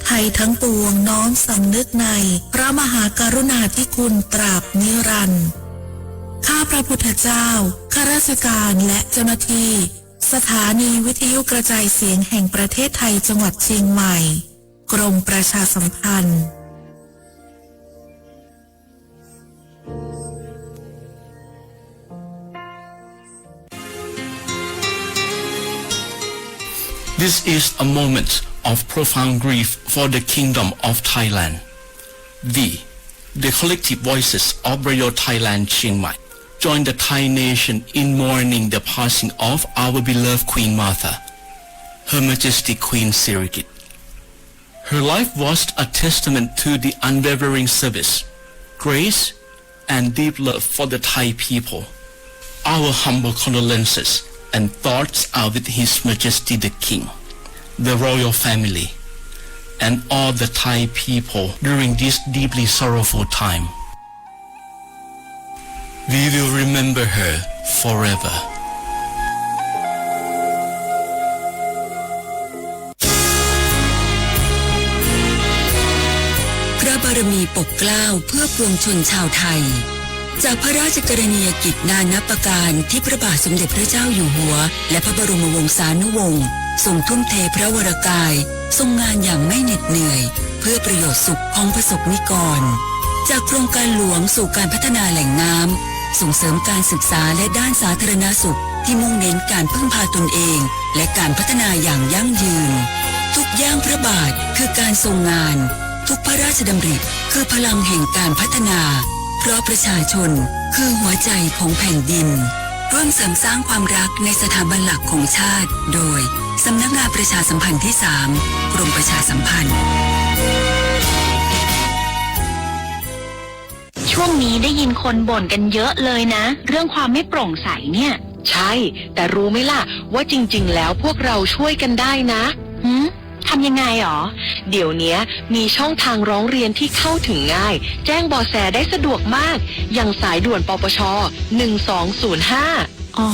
ไทยทั้งปวงน้อมสำนึกในพระมหากรุณาธิคุณตราบนิรันดร์ข้าพระพุทธเจ้าข้าราชการและเจ้าหน้าที่สถานีวิทยุกระจายเสียงแห่งประเทศไทยจังหวัดเชียงใหม่กรมประชาสัมพันธ์
This is a moment of profound grief for the Kingdom of Thailand. The collective voices of Radio Thailand Chiang Mai join the Thai nation in mourning the passing of our beloved Queen Martha, Her Majesty Queen Sirikit. Her life was a testament to the unwavering service, grace, and deep love for the Thai people. Our humble condolences and thoughts are with His Majesty the King, the royal family, and all the Thai people during this deeply sorrowful time. We will remember her forever.
พระบารมีปกเกล้าเพื่อปวงชนชาวไทยจากพระราชกรณียกิจนานับประการที่พระบาทสมเด็จพระเจ้าอยู่หัวและพระบรมวงศานุวงศ์ทรงทุ่มเทพระวรกายทรงงานอย่างไม่เหน็ดเหนื่อยเพื่อประโยชน์สุขของประสบนิกรจากโครงการหลวงสู่การพัฒนาแหล่งน้ำส่งเสริมการศึกษาและด้านสาธารณสุขที่มุ่งเน้นการพึ่งพาตนเองและการพัฒนาอย่างยั่งยืนทุกย่างพระบาทคือการทรงงานทุกพระราชดำริคือพลังแห่งการพัฒนาเพราะประชาชนคือหัวใจของแผ่นดินร่วมเสริมสร้างความรักในสถาบันหลักของชาติโดยสำนักงานประชาสัมพันธ์ที่ 3 กรมประชาสัมพันธ์
ช่วงนี้ได้ยินคนบ่นกันเยอะเลยนะเรื่องความไม่โปร่งใสเนี่ยใช่แต่รู้ไหมล่ะว่าจริงๆแล้วพวกเราช่วยกันได้นะทำยังไงหรอเดี๋ยวนี้มีช่องทางร้องเรียนที่เข้าถึงง่ายแจ้งเบาะแสได้สะดวกมากอย่างสายด่วนปปช1205อ๋อ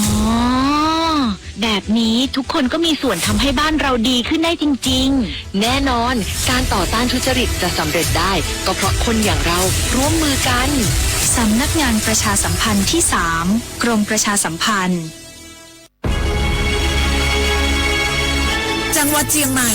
แบบนี้ทุกคนก็มีส่วนทำให้บ้านเราดีขึ้นได้จริงๆแน่นอนการต่อต้านทุจริตจะสำเร็จได้ก็เพราะคนอย่างเราร่วมมือกัน
สำนักงานประชาสัมพันธ์ที่ 3 กรมประชาสัมพันธ์
จังหวัดเชียงใหม่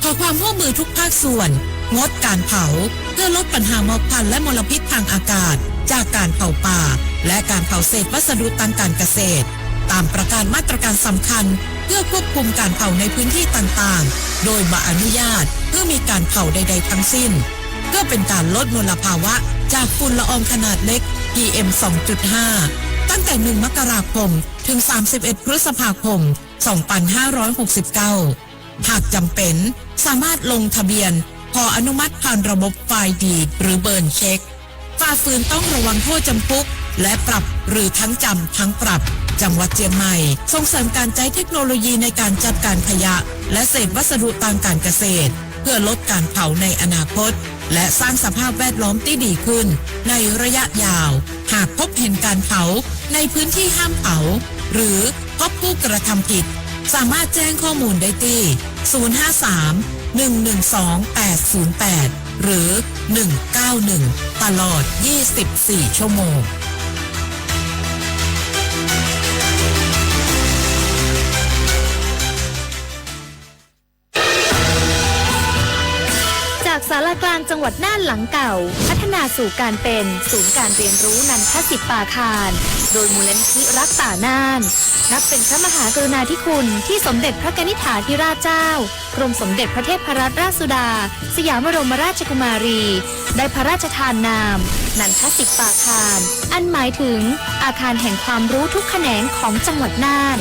ขอความร่วมมือทุกภาคส่วนงดการเผาเพื่อลดปัญหาหมอกควันและมลพิษทางอากาศจากการเผาป่าและการเผาเศษวัสดุทางการเกษตร
ตามประการมาตรการสำคัญเพื่อควบคุมการเผาในพื้นที่ต่างๆโดยบ่อนุญาตเพื่อมีการเผาใดๆทั้งสิ้นเพื่อเป็นการลดมลภาวะจากฝุ่นละอองขนาดเล็ก PM 2.5 ตั้งแต่1 มกราคมถึง31 พฤษภาคม 2569 หากจำเป็นสามารถลงทะเบียนขออนุมัติผ่านระบบไฟล์ดีดหรือเบิร์นเช็คฝ่าฝืนต้องระวังโทษจำคุกและปรับหรือทั้งจำทั้งปรับจังหวัดเชียงใหม่ส่งเสริมการใช้เทคโนโลยีในการจัดการขยะและเศษวัสดุทางการเกษตรเพื่อลดการเผาในอนาคตและสร้างสภาพแวดล้อมที่ดีขึ้นในระยะยาวหากพบเห็นการเผาในพื้นที่ห้ามเผาหรือพบผู้กระทำผิดสามารถแจ้งข้อมูลได้ที่053-112-808 หรือ 191 ตลอด 24 ชั่วโมง
จากศาลากลางจังหวัดน่านหลังเก่าพัฒนาสู่การเป็นศูนย์การเรียนรู้นันทศิษย์ปาคารโดยมูลนิธิรักป่าน่านนับเป็นพระมหากรุณาธิคุณที่สมเด็จพระกนิษฐาธิราชเจ้ากรมสมเด็จพระเทพรัตนราชสุดาสยามบรมราชกุมารีได้พระราชทานนามนันทศิษย์ปาคารอันหมายถึงอาคารแห่งความรู้ทุกแขนงของจังหวัดน่าน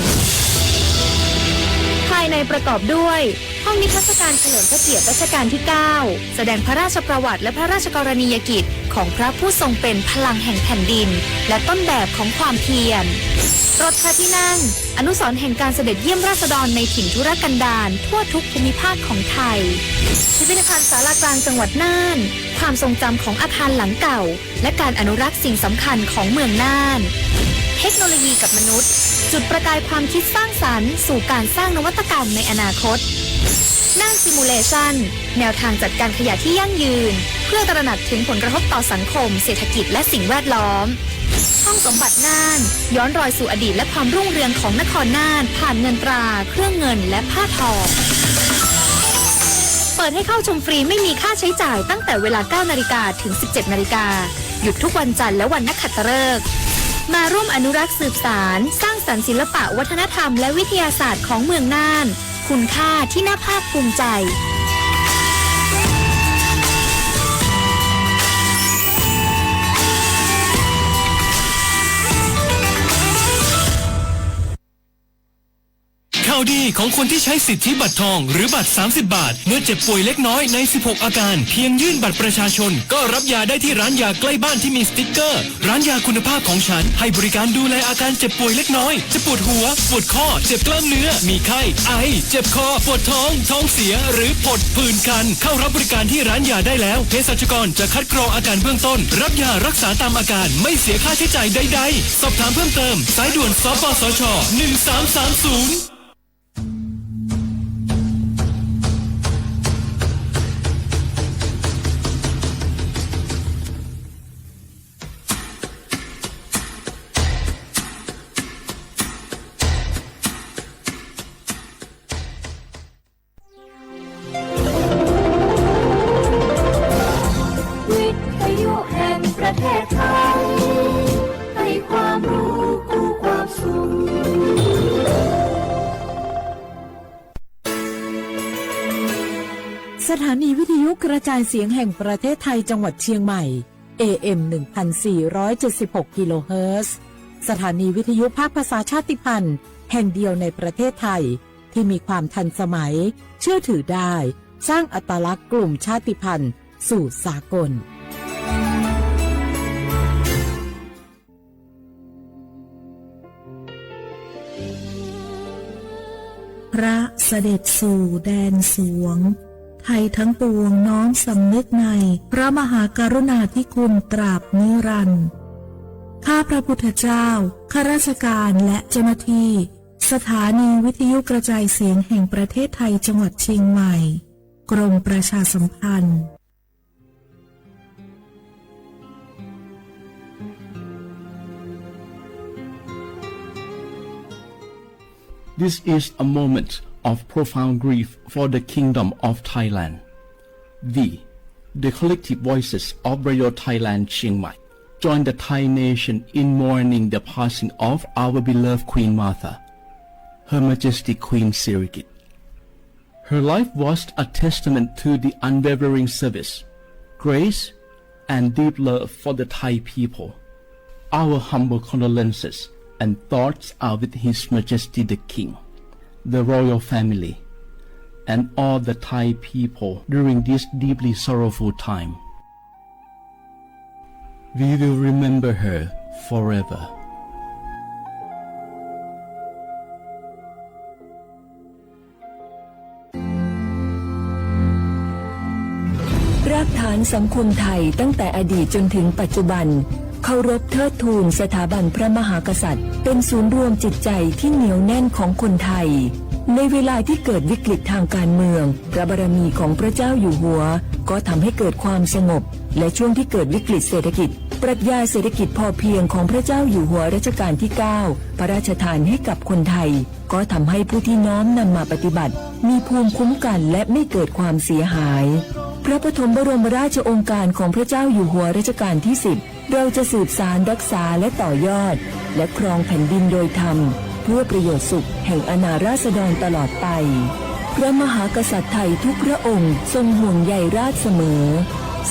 ภายในประกอบด้วยห้องนิทรรศการเฉลิมพระเกียรติรัชกาลที่ 9 แสดงพระราชประวัติและพระราชกรณียกิจของพระผู้ทรงเป็นพลังแห่งแผ่นดินและต้นแบบของความเพียรรถพระที่นั่งอนุสรณ์แห่งการเสด็จเยี่ยมราษฎรในถิ่นทุรกันดารทั่วทุกภูมิภาคของไทยพิพิธภัณฑ์ศาลากลางจังหวัดน่านความทรงจำของอาคารหลังเก่าและการอนุรักษ์สิ่งสำคัญของเมืองน่านเทคโนโลยีกับมนุษย์จุดประกายความคิดสร้างสรรค์สู่การสร้างนวัตกรรมในอนาคตน่านซิมูเลชันแนวทางจัดการขยะที่ยั่งยืนเพื่อตระหนักถึงผลกระทบต่อสังคมเศรษฐกิจและสิ่งแวดล้อมห้องสมบัติน่านย้อนรอยสู่อดีตและความรุ่งเรืองของนครน่านผ่านเงินตราเครื่องเงินและผ้าทองเปิดให้เข้าชมฟรีไม่มีค่าใช้จ่ายตั้งแต่เวลา 9 นาฬิกาถึง 17 นาฬิกาหยุดทุกวันจันทร์และวันนักขัตฤกษ์มาร่วมอนุรักษ์สืบสานสร้างสรรค์ศิลปะวัฒนธรรมและวิทยาศาสตร์ของเมืองน่านคุณค่าที่น่าภาคภูมิใจ
ข่าวดีของคนที่ใช้สิทธิบัตรทองหรือบัตร30 บาทเมื่อเจ็บป่วยเล็กน้อยใน16อาการเพียงยื่นบัตรประชาชนก็รับยาได้ที่ร้านยาใกล้บ้านที่มีสติ๊กเกอร์ร้านยาคุณภาพของฉันให้บริการดูแลอาการเจ็บป่วยเล็กน้อยจะปวดหัวปวดข้อเจ็บกล้ามเนื้อมีไข้ไอเจ็บคอปวดท้องท้องเสียหรือผดผื่นคันเข้ารับบริการที่ร้านยาได้แล้วเภสัชกรจะคัดกรองอาการเบื้องต้นรับยารักษาตามอาการไม่เสียค่าใช้จ่ายใดๆสอบถามเพิ่มเติมสายด่วนสปสช1330
สถานีวิทยุกระจายเสียงแห่งประเทศไทยจังหวัดเชียงใหม่ AM 1476 กิโลเฮิรตซ์สถานีวิทยุภาคภาษาชาติพันธุ์แห่งเดียวในประเทศไทยที่มีความทันสมัยเชื่อถือได้สร้างอัตลักษณ์กลุ่มชาติพันธุ์สู่สากล
พระเสด็จสู่แดนสวงไทยทั้งปวงน้อมสำนึกในพระมหากรุณาธิคุณตราบนิรันดร์ข้าพระพุทธเจ้าข้าราชการและเจ้าหน้าที่สถานีวิทยุกระจายเสียงแห่งประเทศไทยจังหวัดเชียงใหม่กรมประชาสัมพันธ์
This is a moment of profound grief for the Kingdom of Thailand. The collective voices of Radio Thailand Chiang Mai join the Thai nation in mourning the passing of our beloved Queen Martha, Her Majesty Queen Sirikit. Her life was a testament to the unwavering service, grace, and deep love for the Thai people. Our humble condolences and thoughts are with His Majesty the King, the royal family, and all the Thai people during this deeply sorrowful time. We will remember her forever.
รากฐานสังคมไทยตั้งแต่อดีตจนถึงปัจจุบันเคารพเทิดทูนสถาบันพระมหากษัตริย์เป็นศูนย์รวมจิตใจที่เหนียวแน่นของคนไทยในเวลาที่เกิดวิกฤตทางการเมืองพระบารมีของพระเจ้าอยู่หัวก็ทำให้เกิดความสงบและช่วงที่เกิดวิกฤตเศรษฐกิจปรัชญาเศรษฐกิจพอเพียงของพระเจ้าอยู่หัวรัชกาลที่ 9 พระราชทานให้กับคนไทยก็ทำให้ผู้ที่น้อมนำมาปฏิบัติมีภูมิคุ้มกันและไม่เกิดความเสียหายพระปฐมบรมราชโองการของพระเจ้าอยู่หัวรัชกาลที่ 10เราจะสืบสานรักษาและต่อยอดและครองแผ่นดินโดยธรรมเพื่อประโยชน์สุขแห่งอาณาราษฎรตลอดไปพระมหากษัตริย์ไทยทุกพระองค์ทรงห่วงใยราชเสมอ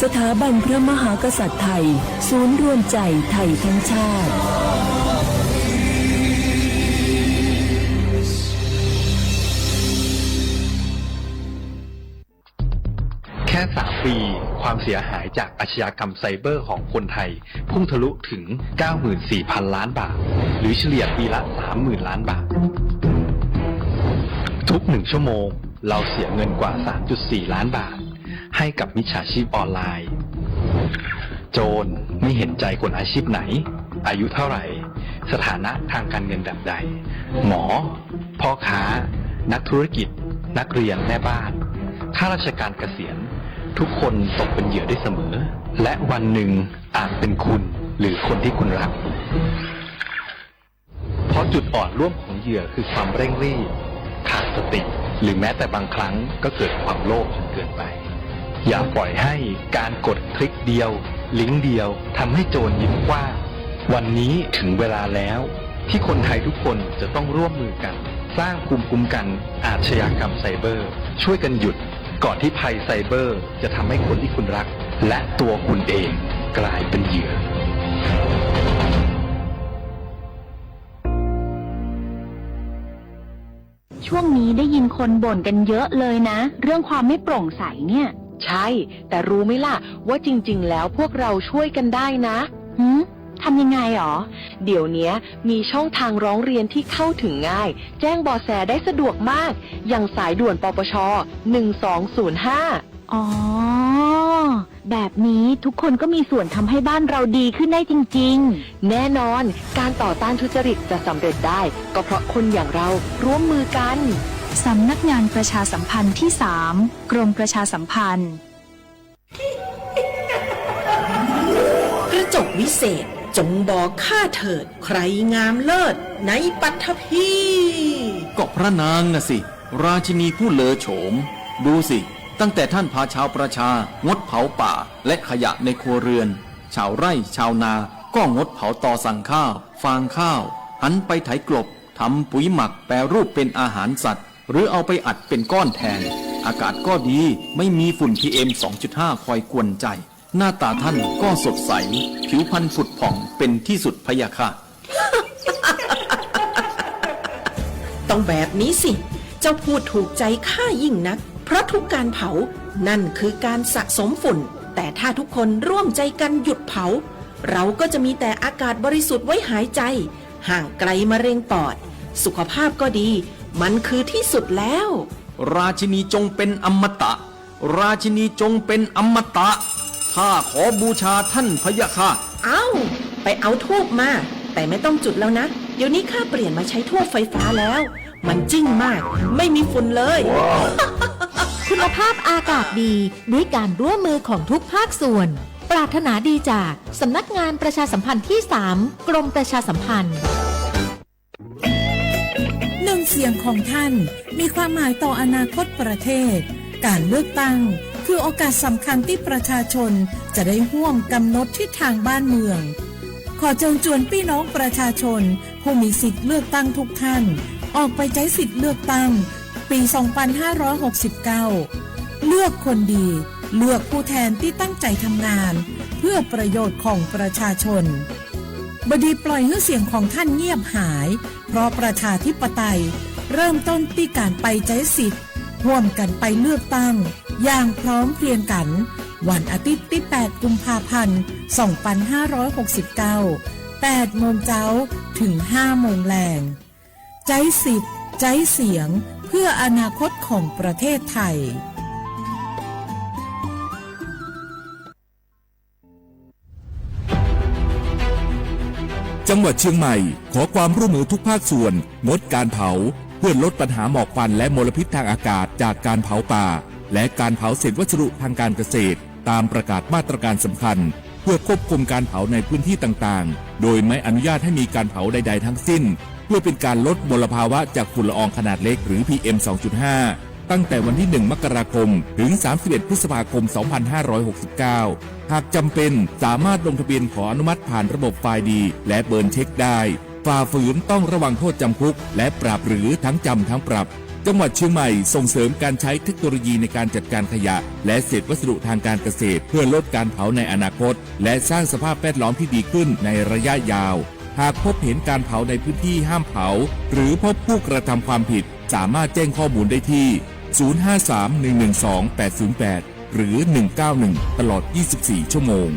สถาบันพระมหากษัตริย์ไทยศูนย์รวมใจไทยทั้งชาติ
แค่3 ปีความเสียหายจากอาชญากรรมไซเบอร์ของคนไทยพุ่งทะลุถึง 94,000 ล้านบาทหรือเฉลี่ยปีละ 30,000 ล้านบาททุก1 ชั่วโมงเราเสียเงินกว่า 3.4 ล้านบาทให้กับมิจฉาชีพออนไลน์โจรไม่เห็นใจคนอาชีพไหนอายุเท่าไหร่สถานะทางการเงินแบบใดหมอพ่อค้านักธุรกิจนักเรียนแม่บ้านข้าราชการเกษียณทุกคนตกเป็นเหยื่อได้เสมอและวันหนึ่งอาจเป็นคุณหรือคนที่คุณรักเพราะจุดอ่อนร่วมของเหยื่อคือความเร่งรีบขาดสติหรือแม้แต่บางครั้งก็เกิดความโลภจนเกินไปอย่าปล่อยให้การกดคลิกเดียวลิงก์เดียวทำให้โจรยิ้มกว้างวันนี้ถึงเวลาแล้วที่คนไทยทุกคนจะต้องร่วมมือกันสร้างภูมิคุ้มกันอาชญากรรมไซเบอร์ช่วยกันหยุดก่อนที่ภัยไซเบอร์จะทำให้คนที่คุณรักและตัวคุณเองกลายเป็นเหยื่อ
ช่วงนี้ได้ยินคนบ่นกันเยอะเลยนะเรื่องความไม่โปร่งใสเนี่ยใช่แต่รู้ไหมล่ะว่าจริงๆแล้วพวกเราช่วยกันได้นะทำยังไงหรอเดี๋ยวนี้มีช่องทางร้องเรียนที่เข้าถึงง่ายแจ้งเบาะแสได้สะดวกมากอย่างสายด่วนปปช1205อ๋อแบบนี้ทุกคนก็มีส่วนทำให้บ้านเราดีขึ้นได้จริงๆแน่นอนการต่อต้านทุจริตจะสำเร็จได้ก็เพราะคนอย่างเราร่วมมือกัน
สำนักงานประชาสัมพันธ์ที่ 3 กรมประชาสัมพันธ์
กระจกวิเศษจงบอกข้าเถิดใครงามเลิศในปัทภี
ก็พระนางน่ะสิราชินีผู้เลอโฉมดูสิตั้งแต่ท่านพาชาวประชางดเผาป่าและขยะในครัวเรือนชาวไร่ชาวนาก็งดเผาตอสั่งข้าวฟางข้าวหันไปไถกลบทำปุ๋ยหมักแปรรูปเป็นอาหารสัตว์หรือเอาไปอัดเป็นก้อนแทนอากาศก็ดีไม่มีฝุ่น PM 2.5 คอยกวนใจหน้าตาท่านก็สดใสผิวพรรณผุดผ่องเป็นที่สุดพะยะค่ะ
ต้องแบบนี้สิเจ้าพูดถูกใจข้ายิ่งนักเพราะทุกการเผานั่นคือการสะสมฝุ่นแต่ถ้าทุกคนร่วมใจกันหยุดเผาเราก็จะมีแต่อากาศบริสุทธิ์ไว้หายใจห่างไกลมะเร็งปอดสุขภาพก็ดีมันคือที่สุดแล้ว
ราชินีจงเป็นอมตะราชินีจงเป็นอมตะข้าขอบูชาท่านพะยะค่ะ
ไปเอาธูปมาแต่ไม่ต้องจุดแล้วนะเดี๋ยวนี้ข้าเปลี่ยนมาใช้ธูปไฟฟ้าแล้วมันจิ้งมากไม่มีฝุ่นเลย
คุณภาพอากาศดีด้วยการร่วมมือของทุกภาคส่วนปรารถนาดีจากสำนักงานประชาสัมพันธ์ที่ 3 กรมประชาสัมพันธ์
1 เสียงของท่านมีความหมายต่ออนาคตประเทศการเลือกตั้ง คือโอกาสสำคัญที่ประชาชนจะได้ร่วมกำหนดทิศทางบ้านเมืองขอเชิญชวนพี่น้องประชาชนผู้มีสิทธิ์เลือกตั้งทุกท่านออกไปใช้สิทธิ์เลือกตั้งปี 2569 เลือกคนดีเลือกผู้แทนที่ตั้งใจทำงานเพื่อประโยชน์ของประชาชนบดีปล่อยให้เสียงของท่านเงียบหายเพราะประชาธิปไตยเริ่มต้นที่การไปใช้สิทธิ์ร่วมกันไปเลือกตั้งอย่างพร้อมเพรียงกันวันอาทิตย์ที่ 8 กุมภาพันธ์ 2569 8 โมงเช้าถึง 5 โมงแลงใช้สิทธิ์ใช้เสียงเพื่ออนาคตของประเทศไทย
จังหวัดเชียงใหม่ขอความร่วมมือทุกภาคส่วนงดการเผาเพื่อลดปัญหาหมอกควันและมลพิษทางอากาศจากการเผาป่าและการเผาเศษวัสดุทางการเกษตรตามประกาศมาตรการสำคัญเพื่อควบคุมการเผาในพื้นที่ต่างๆโดยไม่อนุญาตให้มีการเผาใดๆทั้งสิ้นเพื่อเป็นการลดมลภาวะจากฝุ่นละอองขนาดเล็กหรือ PM 2.5 ตั้งแต่วันที่ 1 มกราคมถึง 31 พฤษภาคม 2569 หากจำเป็นสามารถลงทะเบียนขออนุมัติผ่านระบบไฟล์ดีและเบิร์นเช็คได้ฝ่าฝืนต้องระวังโทษจำคุกและปรับหรือทั้งจำทั้งปรับจังหวัดเชียงใหม่ส่งเสริมการใช้เทคโนโลยีในการจัดการขยะและเศษวัสดุทางการเกษตรเพื่อลดการเผาในอนาคตและสร้างสภาพแวดล้อมที่ดีขึ้นในระยะยาวหากพบเห็นการเผาในพื้นที่ห้ามเผาหรือพบผู้กระทำความผิดสามารถแจ้งข้อมูลได้ที่ 053-112-808 หรือ 191 ตลอด 24 ชั่วโมง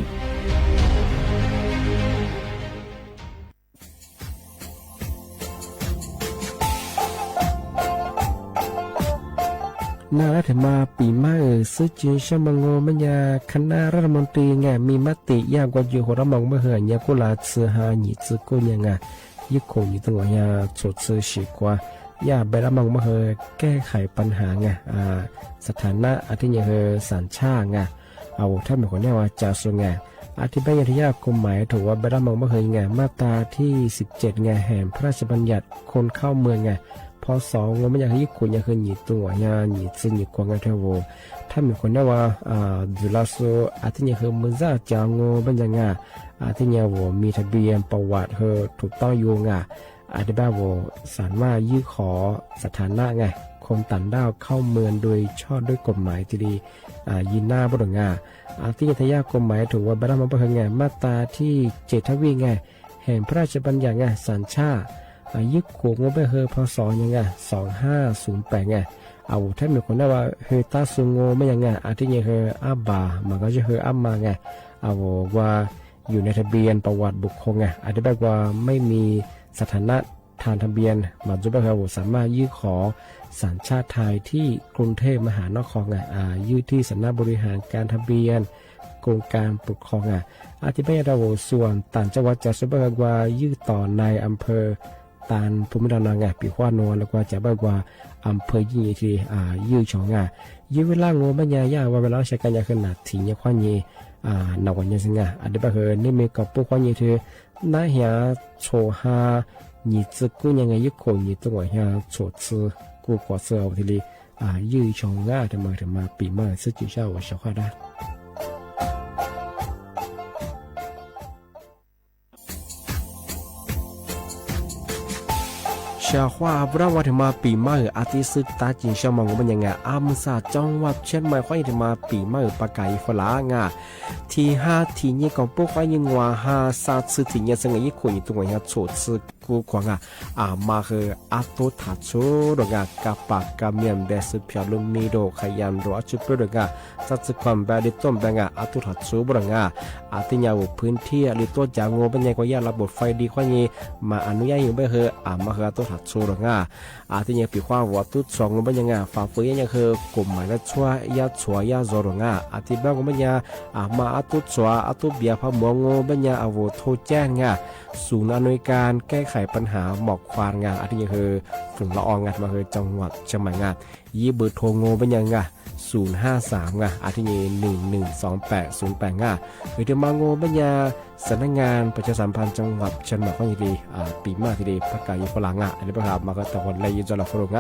นารัฐมาปีใหม่ซื้อจีนชมงอมัญญาคณะรัฐมนตรีไงมีมติยากกว่าอยู่หัวระมองเมื่อเหือนยากุลาซื้อหาหนีซื้อกุญยังไงยิ่งคงอยู่ตั้งว่ายาสดซื้อฉีกว่ายาใบระมองเมื่อเหือแก้ไขปัญหาไงสถานะอาทิตย์เหือสัญชาติไงเอาถ้ามีคนเรียกว่าจ่าสุไงอธิบายที่ยากกฎหมายถือว่าใบระมองเมื่อเหือไงมาตราที่17ไงแห่งพระราชบัญญัติคนเข้าเมืองไงพอสองมันอยากให้ญี่ปุ่นอยากให้หนีตัวอยากหนีซึ่งหนีกวางกันเทวถ้ามีคนได้ว่าดูแลส่วนอาทิตย์นี้คือมันจะจางงูเป็นยังไงอาทิตย์นี้ว่ามีทะเบียนประวัติคือถูกต้องอยู่ไงอาทิตย์บ้าว่าสามารถยื่นขอสถานะไงคนต่างด้าวเข้าเมืองโดยชอบด้วยกฎหมายที่ดียินหน้าบ่ดงอาทิตย์ทยากฎหมายถือว่าบรรดามันเป็นไงมาตราที่7ทวีไงแห่งพระราชบัญญัติไงสัญชาติยึดขวงว่าไปเฮอพศยังไง2508ไงเอาถ้ามีคนได้ว่าเฮตาซุงโงไม่ยังไงอาทิตย์นี้เฮอาบามันก็จะเฮอามาไงเอาว่าอยู่ในทะเบียนประวัติบุคคลไงอธิบายว่าไม่มีสถานะทางทะเบียนมาจุบเฮสามารถยื่นขอสัญชาติไทยที่กรุงเทพมหานครไงยื่นที่สำนักบริหารการทะเบียนกรมการปกครองอธิบายเราส่วนต่างจังหวัดจะจุบว่ายื่นต่อในอำเภอตานภูมิลำเนาไงปีขวานนแล้วก็จะบอกว่าอำเภอยี่ที่ยื้อชองยื้อเวลาโง่บรรยายว่าเวลาใช้กันยาขนาดถี่เนี่ยขวานยี่นวันยังสิงอันเดียบเฮนี่มีกับพวกขวานยี่ที่น่าเหี้ยโชฮายี่ซึกูยังไงยุคคนยี่ตัวเหี้ยโชซึกูกว่าเสือทีนี้ยื้อชองแต่มาปีใหม่ซึ่งจุดเช้าว่าชาวได้ชาวว่าพระวัฒมาปีใหม่อาทิตย์สุดตาจินชาวมองมันยังไงอามุสาจังหวัดเชียงใหม่ข้อยถึงมาปีใหม่ปากไก่ฝรั่งที่5ที่นี้ของพวกข้อยยังว่า5 3ที่นี้สังเกตคนอยู่ตรงนี้โฉดซึกูขวางมาคืออาตุทัชโชดงกับปากกับเมียนเบสพิอาลุมิโดขยันรัวจุดเปิดงสัตว์ความแบบดิต้มแบบอาตุทัชโชบงอาทิตย์ยาวพื้นที่หรือตัวจางโง่เป็นยังก็ยาระบบไฟดีข้อยนี้มาอนุญาตอยู่ไม่คือมาคืออาตุทัชโชดงอาทิตย์ยาปีข้าววัตถุสองเป็นยังฝ่าฝืนยังคือกลุ่มหมายและช่วยยาช่วยยาโจดงอาทิตย์บ้างเป็นยังมาอาตุช่วยอาตุเบียพะมวงโง่เป็นยังอาวุธโทแจ้งศูนย์อำนวยการแก้ไขปัญหาหมอกควันอาทิตย์คือฝุ่นละอองมาคือจังหวัดเชียงใหม่ยี่เบอร์โทรโง่เป็นยัง053อาทิตย์112808หรือที่มาโง่เป็นยังสำนักงานประชาสัมพันธ์จังหวัดเชียงใหม่ก็ยังดีปีมากทีเดียวประกาศฝรั่งอันนี้ประกาศมาก็ตะวันเลยจอละฝรั่ง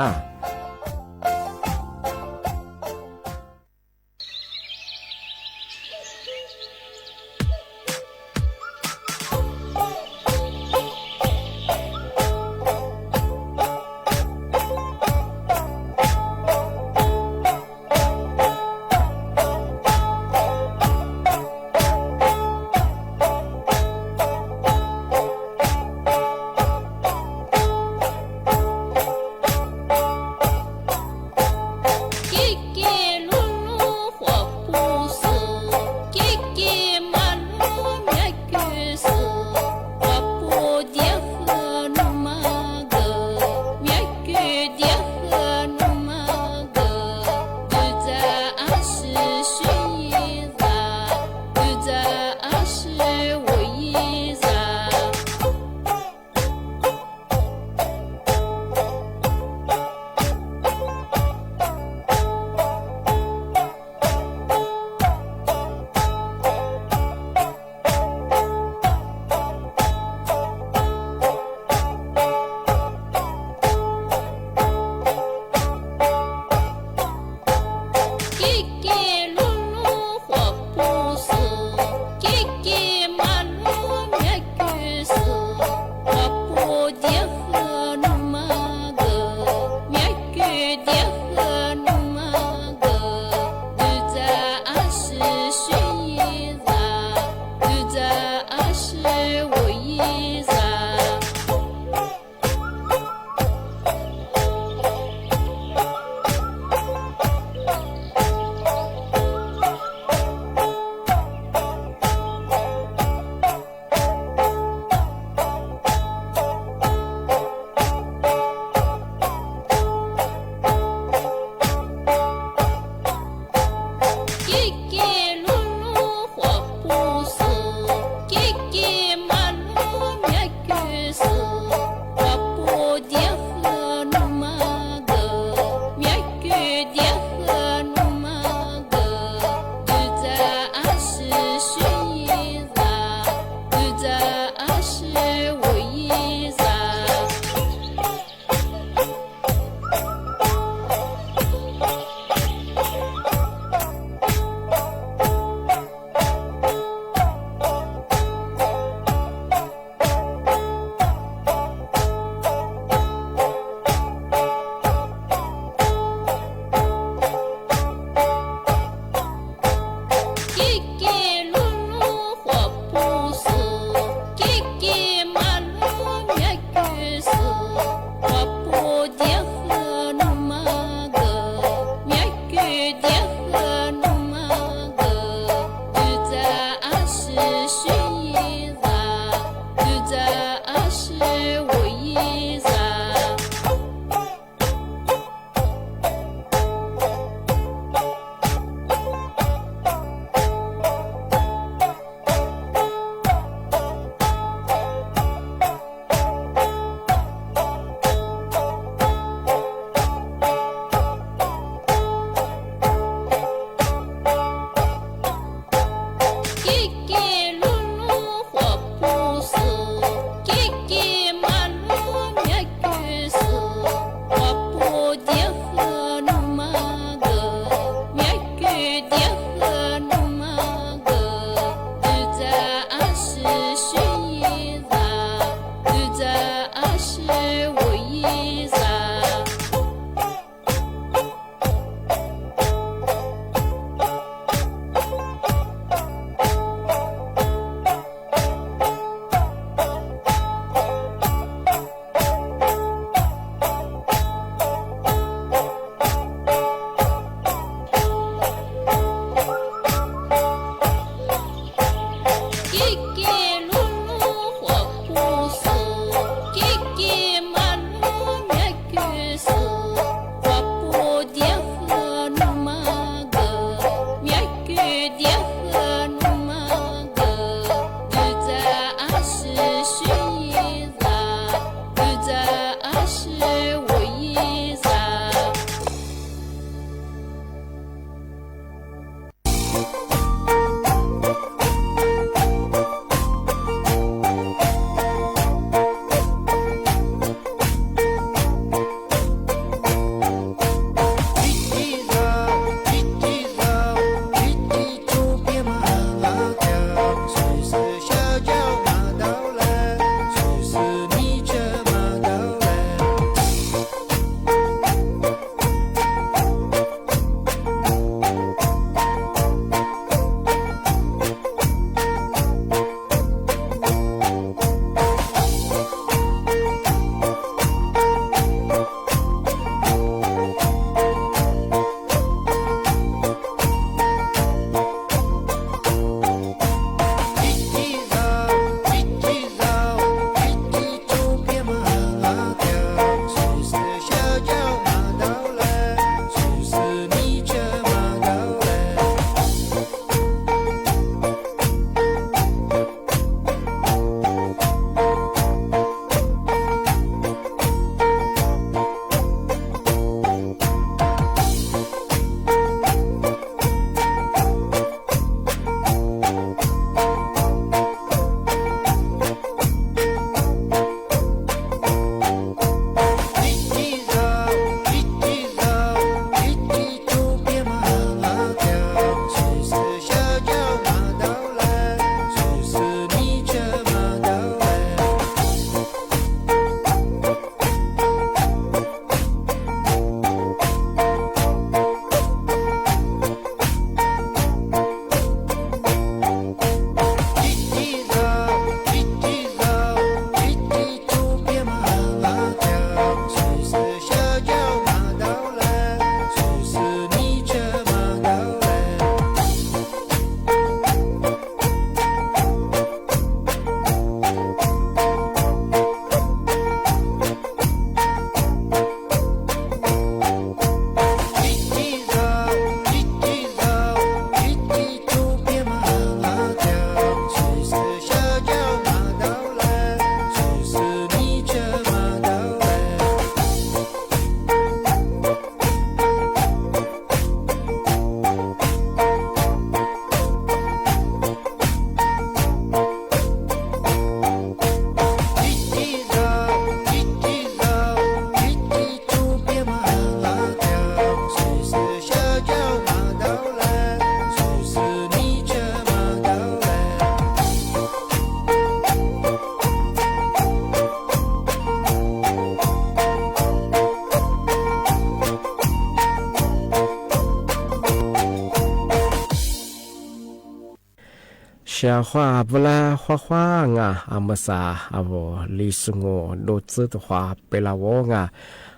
小花不啦花花啊，阿么啥阿我历史我都知道话贝拉我啊，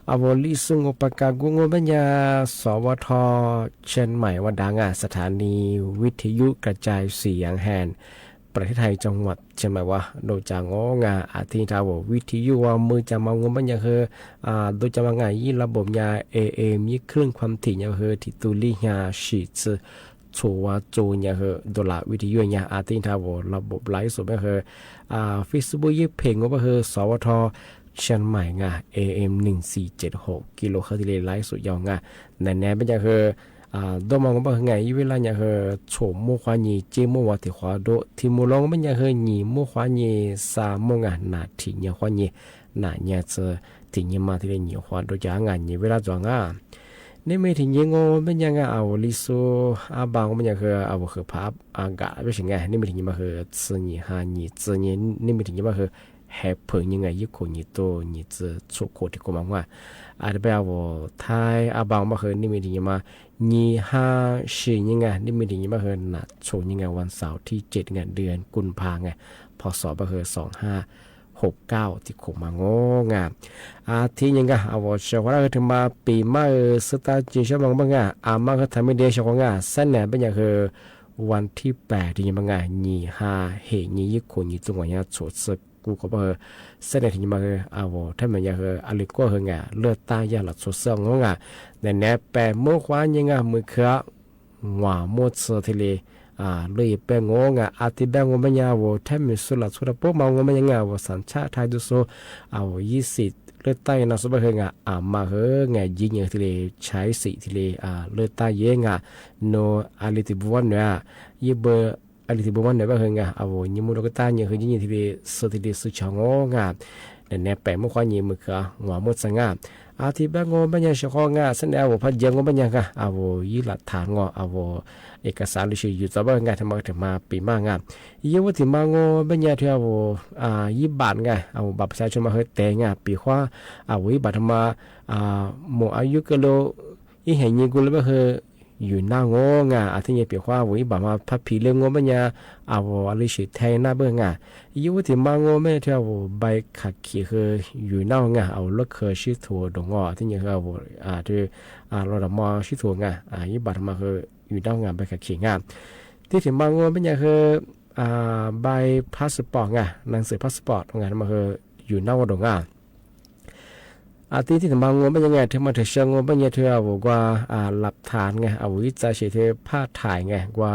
阿我历史我ประกาศกู我ปัญญาสวทเชียงใหม่วัดดังอ่ะสถานีวิทยุกระจายเสียงแห่งประเทศไทยจังหวัดเชียงใหม่ว่าโดยจางงาอาทิตย์ทาววิทยุว่ามือจะมางปัญญาคือโดยจะมางยี่ระบบยา AM ยี่คลื่นความถี่ยาคือที่ตุลิยาฉีดชัวจูเนี่ยคือดอลลาร์วิทยุเนี่ยอาทิตย์ทาวระบบไลฟ์สดก็คือFacebook ยี่เพลงก็คือสวทเชียงใหม่งา AM 1476กิโลเฮิรตซ์ที่ไลฟ์สดยาวงาในแนวเป็นอย่างคือ多么我们很爱因为那样和错木花你节目话的话多题目了我们也和你木花你啥木啊那题你花你那样子题你嘛的你花多讲啊你为了装啊นี่ไม่ถึงยัง我们ยังเอาลิโซอาบาง我们ยัง和เอา和ภาพอากาศไม่ใช่ไงนี่ไม่ถึงยังมา和自你哈你自你นี่ไม่ถึงยังมา和แฮปเปิลยังไงยุคนี้โตนี่จะสุขที่กูมองว่าอาจจะเป็นว่าไทยอาบางมา和นี่ไม่ถึงยังมานี่5สี่ยังไงนี่ไม่ถึงยังมา和นัดโชว์ยังไงวันเสาร์ที่7ไงเดือนกุมภาพันธ์ไงพศมา和2569ที่กูมางงามที่ยังไงเอาว่าเชื่อว่าถึงมาปีมาสตาร์จีช่วงบางงามาก็ทำไม่ได้ช่วงงาเส้นเนี่ยเป็นอย่างคือวันที่8ที่ยังบางงานี่5เหนี่ยุคนี้ตัวอย่างโชว์กูก็บอกเส้นที่มาเอาถ้ามันอยากอะไรก็เหงาเลือดตายาหลัดสดเสื่อมงาในแนบแปะมือขวายังไงมือขวาหัวมือเสือทีเลยเลยแปะงงอาทิตย์แปะงมันยาวถ้ามีสุดสุดปุ๊บมองมันยังไงสัญชาติไทยดูโซเอา20เลือดใต้นะสบายเหงามาเหงายิงอย่างทีเลยใช้สีทีเลยเลือดใต้เยงโนอะไรที่บัวเนี่ยยี่เบอร์อะไรที่บุมันเนี่ยว่าเฮงอ่ะเอาวยิมุโดกตาเนี่ยคือยิงที่ดีสุดที่ดีสุดช่างงาแต่เนี่ยแปะมุขวายิมือค่ะหัวมุดสังงาอาทิตย์แบงงบัญญัติช่างงาเส้นเอาพัดยังงบัญญัติค่ะเอายีหลักฐานงอเอาเอกสารลิขิตอยู่ต่อไปงานทำมาถึงมาปีมางายี่ว่าที่มางบัญญัติเอายี่บาทไงเอาบัตรประชาชนมาเฮแต่งาปีขวาเอายี่บาทมาหมู่อายุก็โลยี่เห็นยิงกูเลยว่าเฮอยู่หน้างงอาทิตย์นี้เปียกว่าวิบามาพับผีเลี้ยงงบัญญัติเอาอะไรสิแทนหน้าเบื้องยี่ว่าที่มางไม่เท่าใบขัดขี่คืออยู่หน้างเอารถเคยชิถั่วดงที่นี่คือที่เราดมาชิถั่วยี่บาทมาคืออยู่หน้างใบขัดขี่ที่ถึงมางบัญญัติคือใบพาสปอร์ตหนังสือพาสปอร์ตมาคืออยู่หน้าดงอาทิตย์ที่บางงเป็นยังไงเธอมาเธอเชิงงเป็นยังเธอบอกว่าหลักฐานไงเอาวิจัยเฉยเธอภาพถ่ายไงว่า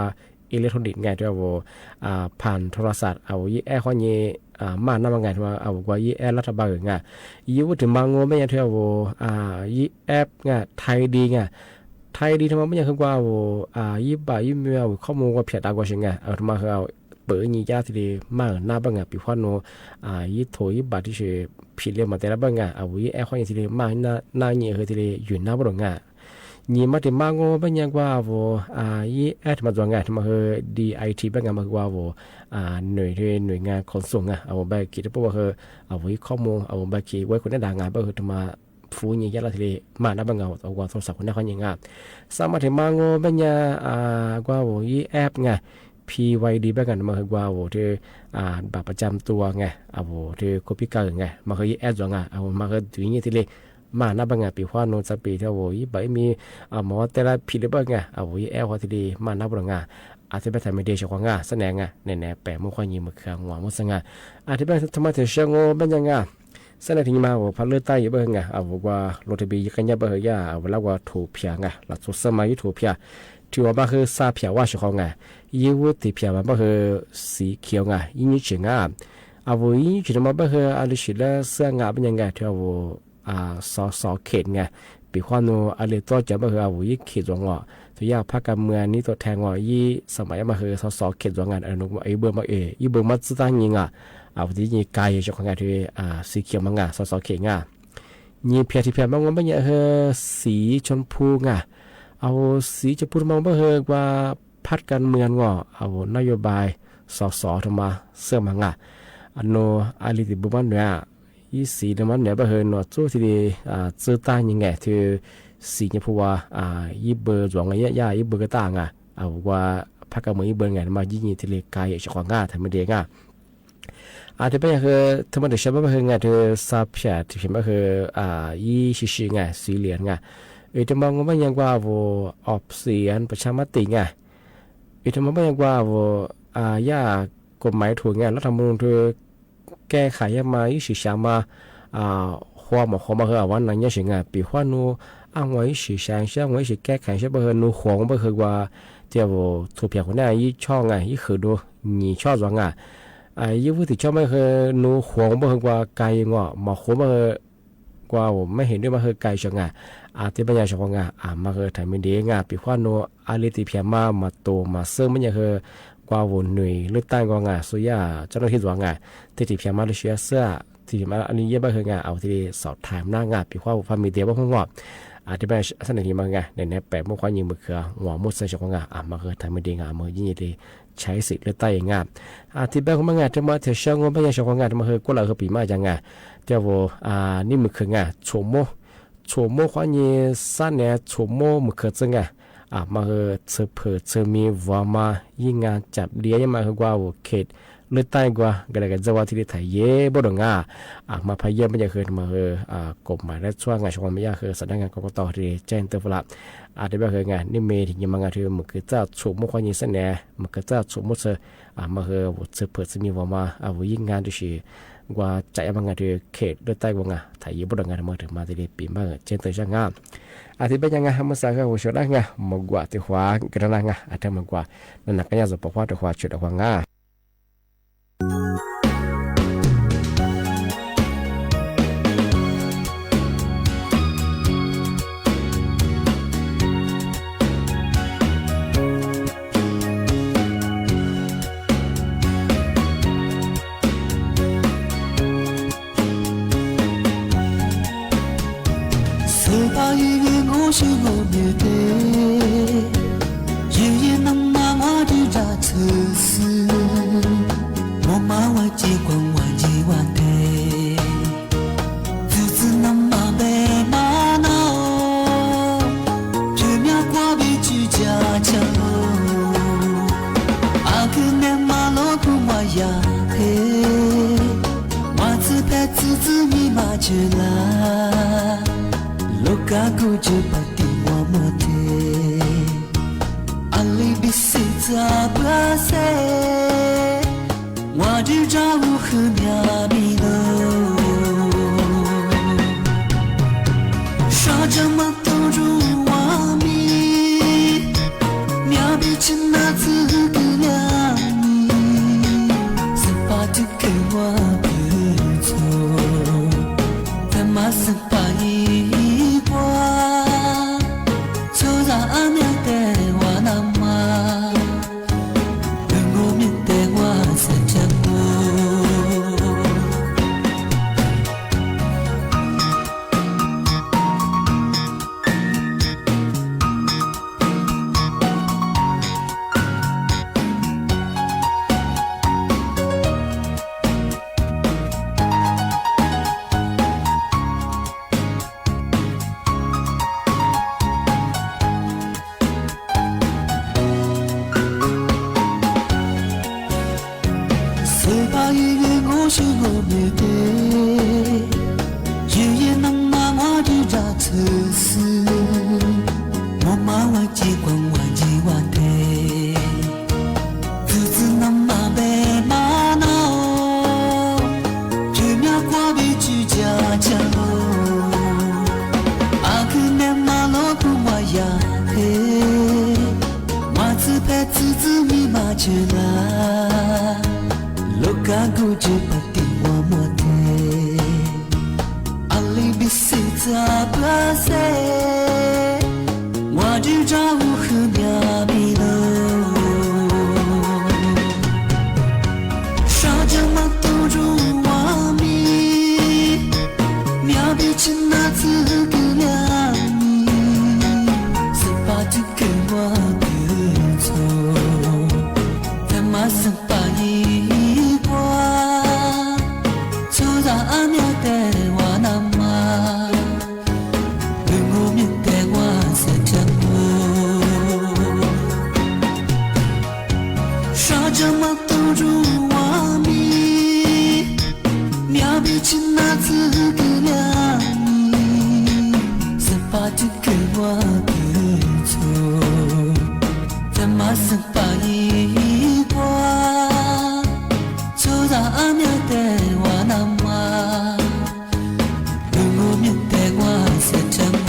อิเล็กทรอนิกส์ไงเธอบอกผ่านโทรศัพท์เอายี่แอร์ข้อนี้มาหน้าบางไงเธอเอาบอกว่ายี่แอร์รัฐบาลไงยี่ว่าถึงบางงเป็นยังเธอบอกยี่แอปไงไทยดีไงไทยดีทำไมไม่ยังคือว่ายี่บ่ายยี่มีเอาข้อมูลว่าเพียดากว่าใช่ไงเอาทำไมเขาเอาเปิดยี่ยาที่ดีมากหน้าบางไงปีพอนโนยี่โถยี่บาทที่เฉยผิดเรื่องมาแต่ละบางงาเอาวิแอร์ข้อยังที่เลยมาหน้าเนี่ยคือที่เลยอยู่หน้าบางงานี่มาถึงบางงบางอย่างว่ายี่แอร์มาตัวงานมาคือ DIT บางงานมาคือว่าหน่วยงานขนส่งเอาใบกิจพวกคือเอาวิข้อมูลเอาใบกิจไว้คนได้ด่างงานก็คือทำมาฟูนี่ยาละที่เลยมาหน้าบางงาเอาว่าโทรศัพท์คนได้ข้อยังงาสามารถถึงบางงบางอย่างว่ายี่แอร์ไงPYD แบบกันมาคือว่าที่บัตรประจำตัวไงเอาที่คอปี้การ์ดไงมาคือแอดจังเอามาคือถึงยี่ที่เลยมาหน้าบางงานปีว่าโน้ตสปีที่ว่ายี่ใบมีหมอแต่ละผิดหรือเปล่าไงเอายี่แอดว่าที่ดีมาหน้าบางงานอาจจะเป็นทำไม่ได้เฉพาะงานแสดงไงแน่ๆแปะมุขวายิมือข้างหัวมุสงาอาจจะเป็นธรรมะเถื่อนเชิงโง่เป็นยังไงแสดงถึงมาว่าพันเลือดใต้ยี่เบอร์ไงเอาว่าโรตบีกันยาเบอร์ยาเอาแล้วว่าถูกเพียงไงหลักสุดสมัยถูกเพียที่ว่าคือซาเพียว่าเฉพาะไงยี่วุฒิเพียมันก็คือสีเขียวไงยิ่งเฉียงเอาไว้ยิ่งเฉียงมันก็คืออะไรสิละเสื้องาเป็นยังไงที่ว่าสอเขตไงปีความโนอะไรตัวจะก็คือเอาไว้เขตจงอ่ะตัวยาพรรคการเมืองนี่ตัวแทงว่ายี่สมัยมาคือสอเขตจงงานอนุมาไอเบอร์มายี่เบอร์มาจะตั้งยิงเอาที่ยี่กายเฉพาะไงที่สีเขียวมันสอเขตยี่เพียที่เพียมันก็ไม่ใช่คือสีชมพูเอาสีจะพูดมองเพื่อว่าพัดการเมืองเอานโยบายสทำมาเสื่อมงอันโนอาลิติบุมันเนี่ยยี่สีดมันเนี่ยเพื่อหนวดสู้ที่ดีซื้อตั้งยังไงที่สีเนี่ยพูดว่ายี่เบอร์จวงอะไรย่ายี่เบอร์ก็ต่างเอาว่า พักกับมือเบิ่งไงมายิ่งที่เลกายจะกว่างาทำไม่ได้ง่าอาจจะเป็นคือทำไมถึงใช้ว่าคือไงเธอซาบแฉที่ใช้ว่าคือยี่ชิไงสีเหลืองไงจะมองว่ายังว่าว่าออกเสียงประชามติไงจะมองว่ายังว่าว่าย่ากฎหมายถูกไงรัฐธรรมนูญเธอแก้ไขมายี่สิบสามมา花嘛花嘛和วันนั้นยังไงปีว่านูอันไว้สิสางเชื่อไว้สิแก้ไขเชื่อบ่เฮนูหวงบ่คือว่าเจ้าถูกเพียงคนนั้นยี่ช่องไงยี่คือดูนี่ช่อจังยี่ผู้ที่ชอบไม่คือนูหวงบ่คือว่าไกลงอมาหัวบ่คือกว่าไม่เห็นด้วยมาคือไกลจังที่ปัญญาชงมาคือถ่ายไม่ดีปีว่านูอาลิติเพียมาโตมาเสริมมันยังคือกว่าวนหน่วยเลือกตั้งก็สุยาเจ้าหน้าที่ว่าที่เพียมาเลยเชื่อเสื้อที่มาอันนี้เยอะมากคืองเอาที่สอบถามหน้างานปีว่าพามีเดียว่าห้องว่าที่เป็นสถานีมาในแปะเมื่อควานยิงมือเขือหัวมุดเส้นของมาคือทำไม่ดีมือยิ่งดีใช้สิทธิ์เลือกตั้งที่เป็นของจะมาเที่ยวเชิงว่าไม่ยังชของมาคือก็เราคือปีมาจังเจ้านี่มือเขือโฉมควานยิงสั้นเนี่ยโฉมมือเขือจังมาคือเสือเผือเสือมีวามายิ่งงานจับเลี้ยงมาคือกว่าเขตเลือดใต้กว่าก็เลยกันจะว่าที่ไทยเย่บ่ดงมาพายเยี่ยมไม่ยากเคยมากฎหมายและช่วงงานช่วงไม่ยากเคยสำนักงานกกตที่แจ้งเตือนละที่ไม่เคยงานนี่เมย์ที่ยังมางานที่มันคือเจ้าฉุกมุขวันนี้เสนอมันคือเจ้าฉุกมุขมาคือเสือเผือเสือมีวามายิ่งงานด้วยสิว่าใจบางงานที่เขตเลือดใต้กว่าไทยเย่บ่ดงงานมาถึงมาที่ปีมากแจ้งเตือนช่างงานที่เป็นยังไงมาสักหัวชุดอะไรมากกว่าที่หัวกระนั้นที่มากกว่านั่นนักการจะบอกว่าที่หัวชุดหัวงา
是我面对，夜夜能妈妈的扎车丝，我妈我结婚我结完的，日子能妈被妈闹，这面挂被居家强，阿哥那妈老婆我呀嘿，我只陪自己你妈去啦。Lokaku cepat wamate Ali bisi zabase Wajib jauh khnyamino Shajama toju wami Miabi cina zgelyami Sepatu kewa bezo Tema sepai Lokaku cepat wamate Ali bisi zabase Wajib jauh khnyamino Shajama toju wami Miabi cina zgelyami Sepatu kewa bezo Tema sepai Soza anya te wanama Lungo miente 别走，怎么是把一挂？就让阿娘带我那妈，如果面带我是真我。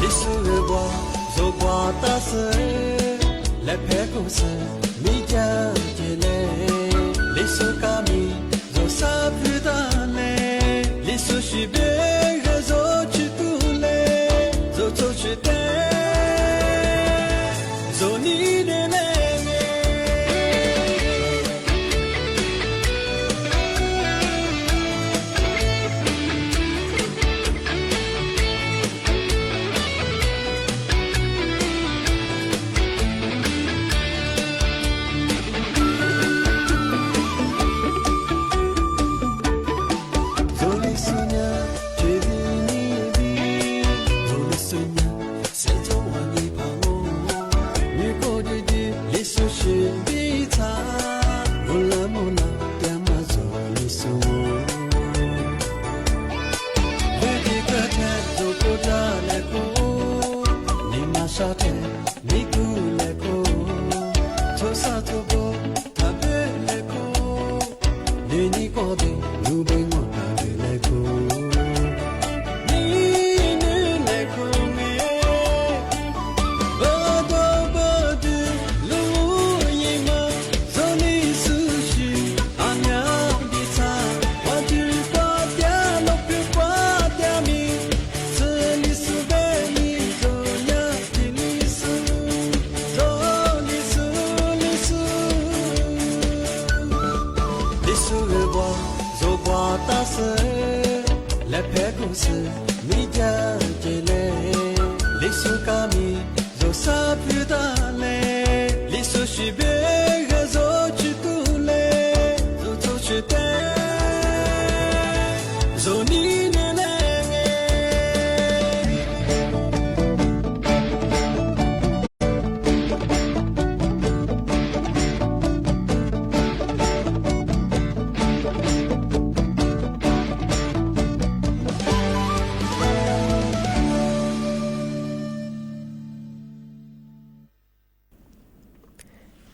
This is the ta se le pe ko se mi ja je le les so kami zo sa plus dans les so shi be zo chi tu le zo zo chi te zo ni de le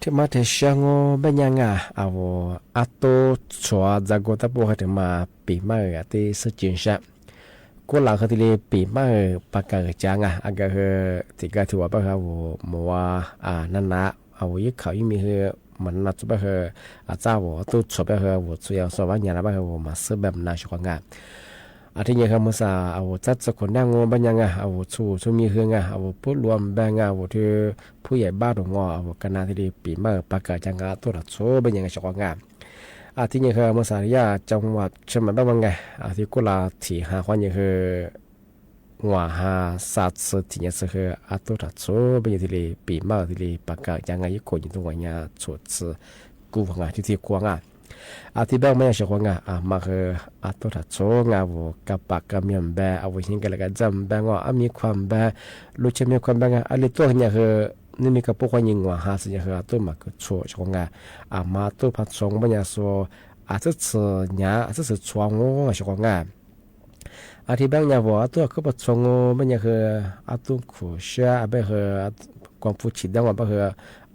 ที่มาเทชังโบัญญังอ่ะเอาอัตโตชัวจากัวตะปูให้ถึงมาปีมาที่สุจินชะกูหลังเขาที่ปีมาปากกาจังอ่ะอากาศที่ก็ถือว่าเป็นเขามัวนั่นนะเอายิ่งเขายิ่งมีเหมันนัดจะเป็นอาจารย์ว่าตัวชัวเป็นเขาช่วยสวัสดิ์นะเป็นเขามาซื้อแบบน่าชอบงานอาทิตย์นี้เขามาสาเอาจัดสกุลนั่งบัญญังอ่ะเอาชูมีเฮืองอ่ะเอาพูดรวมแบ่งอ่ะว่าที่ผู้ใหญ่บ้านของเอากันนาที่ดีปีมาปากกาจังอ่ะตัวละโซ่บัญญังชอบงานอาทิตย์นี้เขามาสายาจังหวัดเชียงใหม่บ้างไงอาทิตย์กุลาที่หาความยังคือว่าหาสัตว์สุดที่ยังคืออาตัวละโซ่บัญญังที่ดีปีมาที่ดีปากกาจังอ่ะยิ่งคนยิ่งตัวเนี่ยชดซื้อกูฟังอ่ะที่กวางอ่ะอาทิตย์แบงไม่ใช่ควงอ่ะมาคืออาตัวถัดโซ่งาวูกับปากกับมีมแบเอาไว้หิงกันแล้วก็จำแบงว่ามีความแบรู้จะมีความแบงอ่ะอะไรตัวเนี่ยคือนี่มีกับพวกคนยิงว่าหาสิ่งคือตัวมาคือโซ่ชงอ่ะมาตัวพัดสงบัญญัติโซ่อาจจะเสียเนี่ยอาจจะเสียชวงงชงอาทิตย์แบงเนี่ยว่าตัวคือพัดสงบัญญัติคืออาตัวขู่เชื่อแบบคือความผู้ชิดดังว่าแบบคือ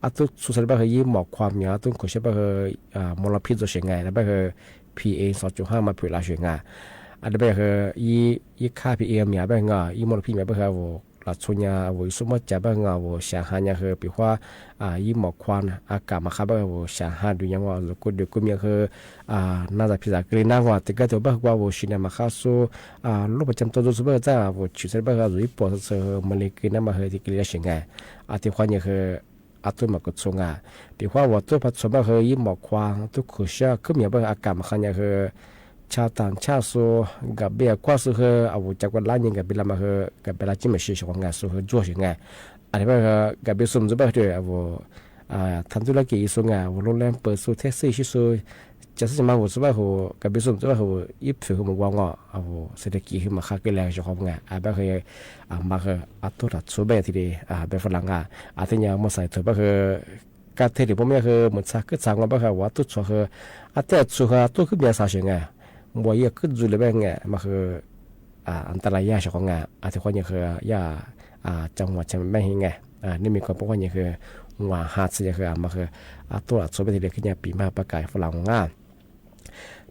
อาตุสุดท้ายแบบยี่หมอกความยาวตุ้งขุดใช่แบบมลพิษจะเฉียงไงแล้วแบบ PA 2.5 มาเผยลาเฉียงไงอันนี้แบบยี่ค่า PA มีแบบไงยี่มลพิษแบบว่าหลักส่วนยาว่าสมมติจะแบบไงว่าเสียหายเนี่ยคือปีว่ายี่หมอกความอากาศมาครับแบบว่าเสียหายดูยังว่าลูกเด็กก็มีคือน่าจะพิจารณาน่าว่าแต่ก็จะแบบว่าชินมาข้าวสู้โรคประจำตัวดูสุดแบบจะว่าชิดแบบว่ารู้ปวดเสือมันเลยกินน้ำมาคือที่กินแล้วเฉียงไงอาทิตย์วันเนี่ยคืออาตัวมากดส่งปีว่าว่าตัวพัดสมบัติยิ่งหมอกควางตัวขุดเชื่อขึ้นอย่างแบบอากาศมาขันอย่างคือชาวต่างชาติสู้กับเบียร์กว่าสู้คือเอาจากวันล้านยังกับเวลามาคือกับเวลาที่ไม่ใช่ช่วงงานสู้คือจ่วงงานอันนี้แบบกับเบียร์สมจุแบบเดียวทำธุรกิจสู้งานโรงแรมเปิดสู้แท็กซี่สู้จะสมัครสู้แบบกับเบียร์สมจุแบบยิบถือมันวางเศรษฐกิจขึ้นมาค่าเกลียช่วงงานแบบคือมาคืออัตัวรัดสู้แบบที่ดีแบบฝรั่งอาทิตย์นี้มาใส่ถือแบบคือการเทดิบผมเนี่ยคือเหมือนสักก็สั่งว่าแบบว่าตัวชัวคืออาทิตย์ชัวคือตัวขึ้นเบียร์สาวเชียงไงบัวเยอะขึ้นจุดเลยแบบไงมาคืออันตรายยากช่วงงานอาทิตย์คนเนี่ยคือยาจังหวัดเชียงใหม่ไงนี่มีความพวกคนเนี่ยคือว่าหาดเสียคือมาคือตัวรัดสู้แบบที่ดีขึ้นเนี่ยปีมาประกายฝรั่งงา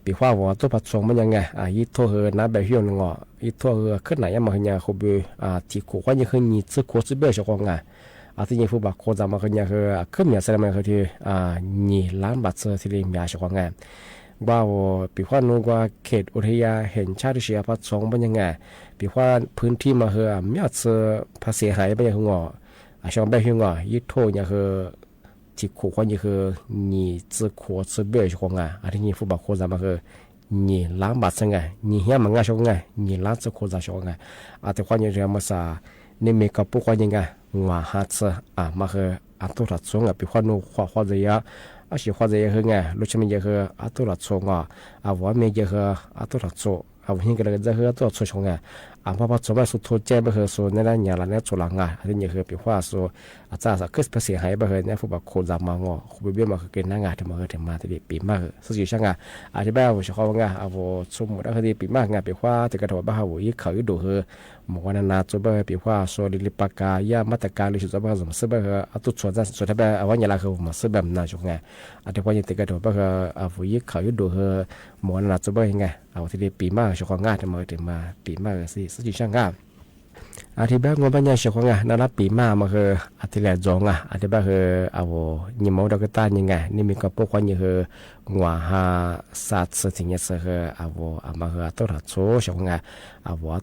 ปีว่าว่าตัวผัดสงมันยังไงยี่ทั่วเฮนะแบบเฮียนงยี่ทั่วเฮขึ้นไหนมาเนี่ยเขาเบที่ขู่ว่ายังคือยี่ซื้อขวดซื้อเบอร์ช่วงงาน ที่นี่ผู้บักโคจะมาคือเนี่ยคือขึ้นเนี่ยแสดงมาคือที่นี่ล้านบาทเซอร์ที่เรียนมีอาชีพงานว่าปีว่านู้ว่าเขตอุทยานแห่งชาติเชียพัดสองเป็นยังไงปีว่าพื้นที่มาคือมีอาจจะภาษีหายไปยังหัวช่องแบบหัวยึดโทษเนี่ยคือที่ขู่ว่าเนี่ยคือนี่จะขู่จะเบี้ยช่องงานที่นี่ผู้บักโคจะมาคือนี่ล้านบาทเซอร์ไงนี่เหี้ยมันง่ายช่องไงนี่ล้านจะขู่จะช่องไงแต่ว่าเนี่ยเรื่องมาซานี่มีกับพวกว่ายังไงว่าฮัตเซมาคือตัวรัดส่งปีว่านู้ขวาจะยะอาชีพจะยังไงรู้ใช่ไหมยังคือตัวรัดส่งว่าไม่ยังคือตัวรัดส่งหิ้งก็เลยจะคือตัวส่งช่องไงพอสมัยสุดโทเจ็บไปคือส่วนนั่นเนี่ยละเนี่ยส่วนหลังอันนี้คือปีว่าส่วนอาจารย์สักคือภาษีหายไปคือเนี่ยผู้บักโคจามางคุบเบี้ยมาคือเกินหน้างานที่มาคือถึงมาที่ปีมากสุดที่ช่างอธิบายว่าเฉพาะงานสมมติว่าคือปีมากงานปีว่าแต่กระโดดบ้าหัวยิ่งเขายิ่งดูคือหมอกนาจุบปีว่าส่วนลิปากายามาตรการหรือสุดบ้าสมสืบคือตุส่วนส่วนที่แบบว่าเนี่ยละคือมาสืบแบบนั้นช่วงไงอธิบายยังแต่กระโดดบ้าคือหัวยิ่งเขายิ่งดูคือหมอกนาจุบยังไงที่ปีมากเฉพาะงานที่มาถึงมาปีมากสิสุดที่ช่างอธิบายงบปัญญาเฉพาะไงนั่นละปีมามาคืออธิบายจงอธิบายคือยิมเอาดอกตายังไงนี่มีกับพวกคนยังคืองัวหาสัตว์สิ่งนี้คือมาคือตัวรัดโซ่เฉพาะไง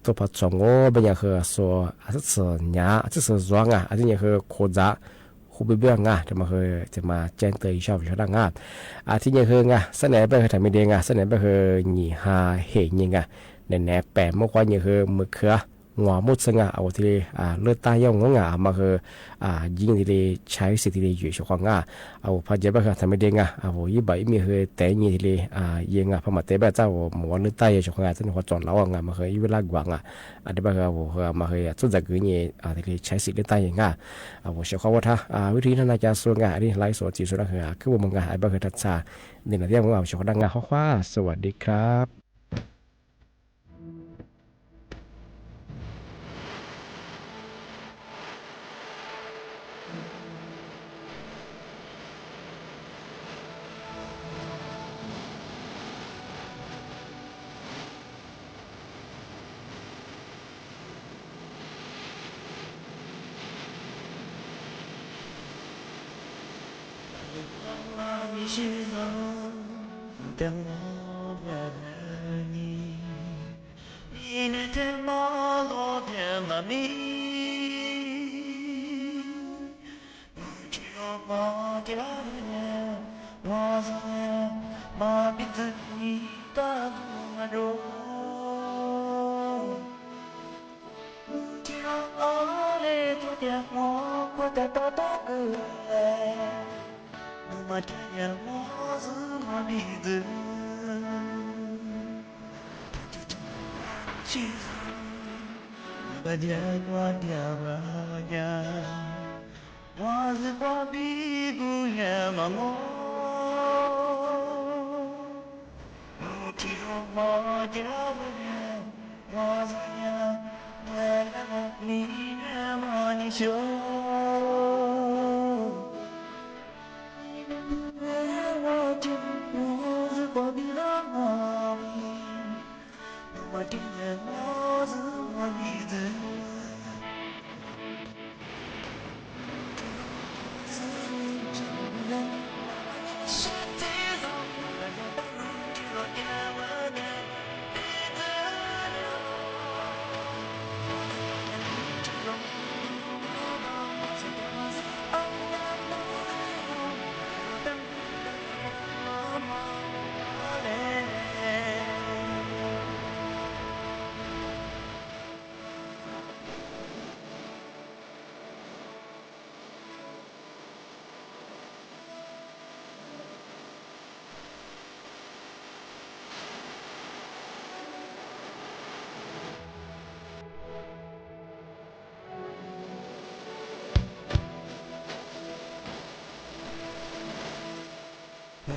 ตัวพัดจงโง่เป็นยังคือโซ่เสือหญ้าเสือจวงอันนี้คือโคจะคูบเบี้ยจะมาคือจะมาแจ้งเตือนชาวชาวงานที่ยังคือเสนอไปคือทำไม่ดีเสนอไปคือหนีหาเหตุยังแน่แปะเมื่อวันยังคือมือเขือหัวมุดซึ่งที่เลือดตายย่องงมาคือยิงที่ใช้สิทธิ์ที่อยู่ช่วงพอเจ็บก็ทำไม่ได้ยี่ใบมีคือแต่ยี่ที่ยิงพอมาเตะแบบเจ้าหมอเลือดตายช่วงซึ่งหัวจอนแล้วมาคือยี่เวลากว่างอันนี้แบบมาคือสุดจากคือนี่ที่ใช้สิทธิ์เลือดตายยังเชื่อว่าถ้าวิธีนั้นจะส่วนอันนี้ไล่ส่วนจีส่วนคือว่ามันอันแบบคือทัศน์ในหน้าที่ของเราเชื่อว่าดังข้อสวัสดีครับ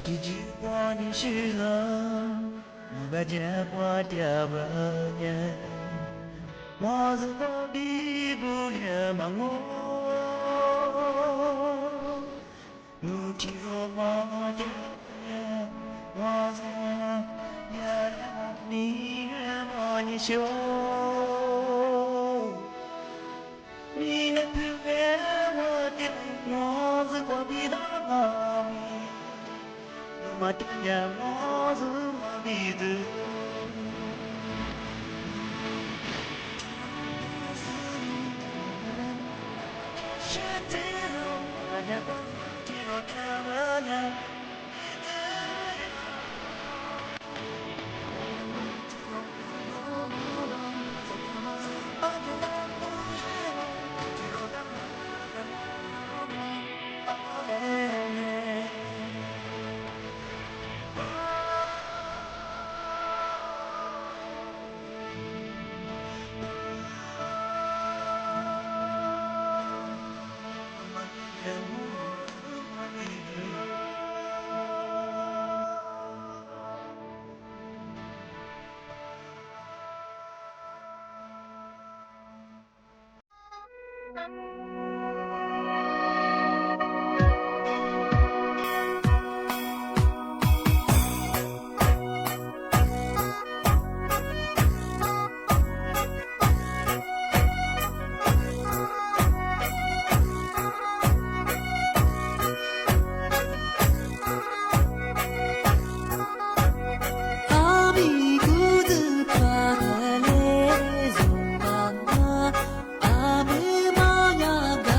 Jiwa ni shila, baca pada banyak. Mazhab ibunya mango, nuti romadanya. Mazhab ya ni manisyo, ni nabiwa
밤을 마녀가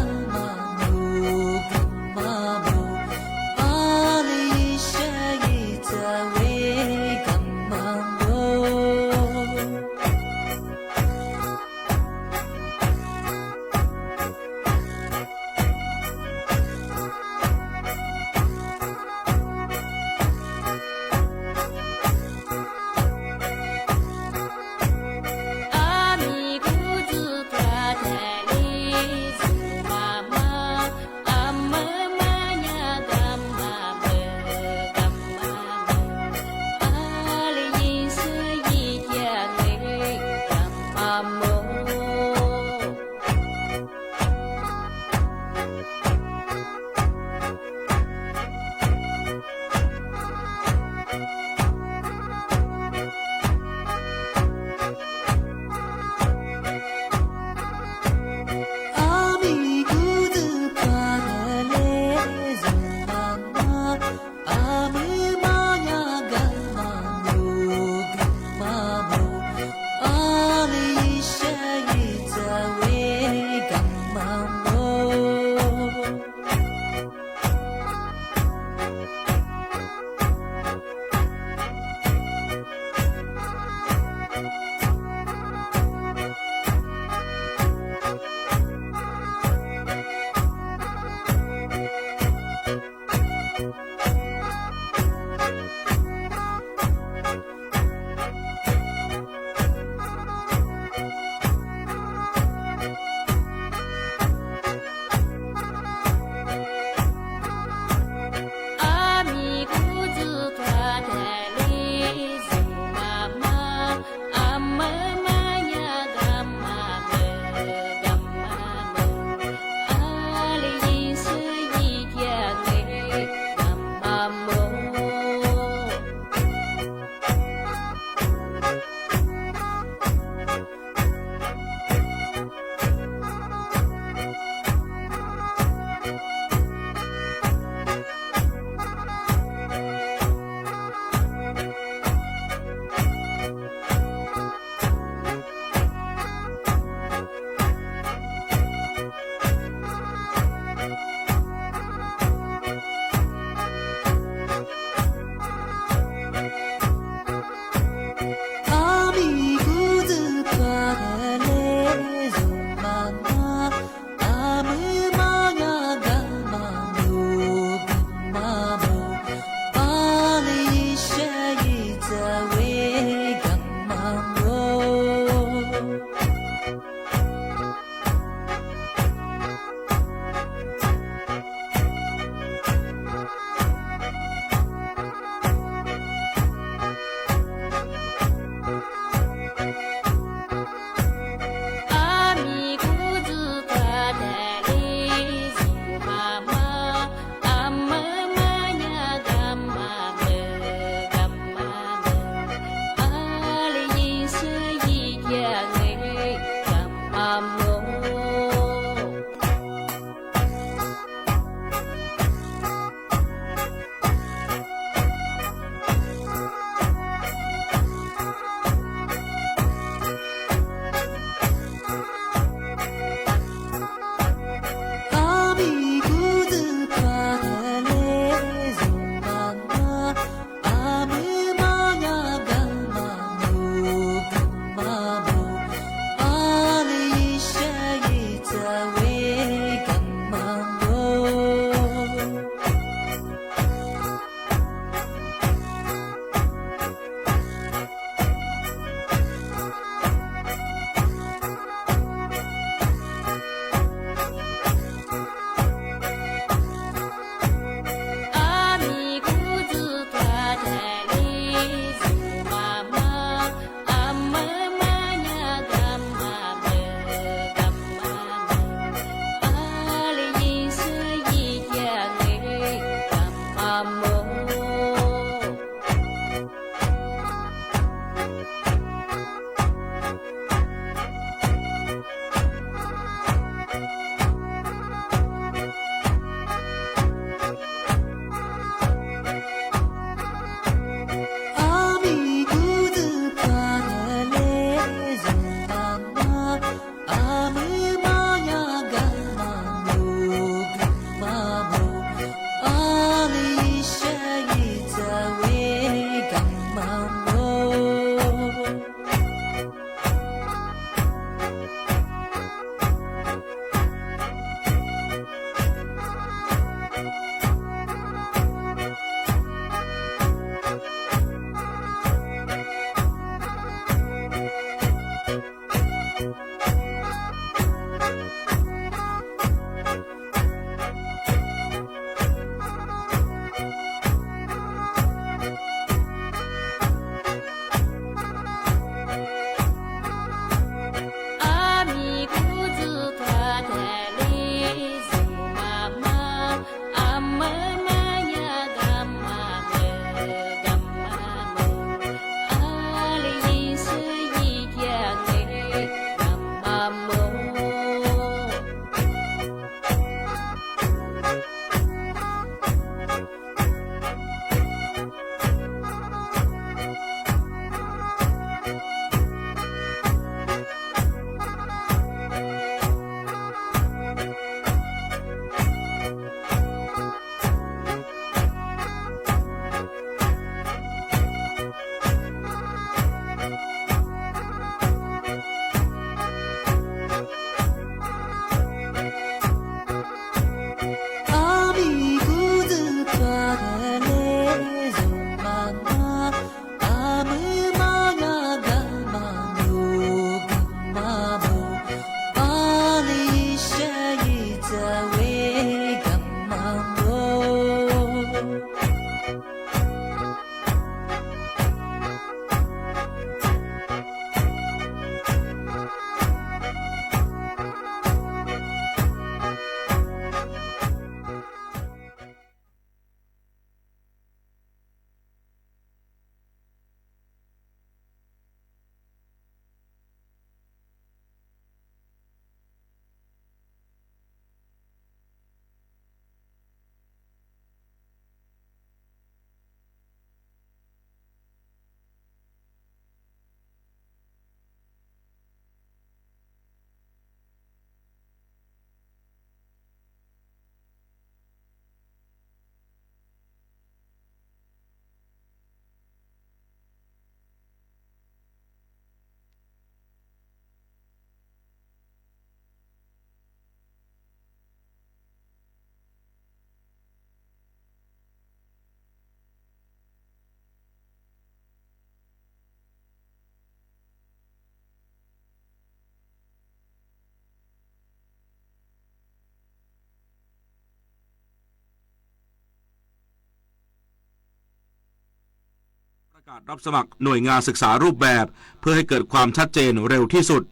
รับสมัครหน่วยงานศึกษารูปแบบเพื่อให้เกิดความชัดเจนเร็วที่สุด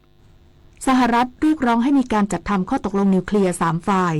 สหรัฐเรียกร้องให้มีการจัดทำข้อตกลงนิวเคลียร์3 ฝ่าย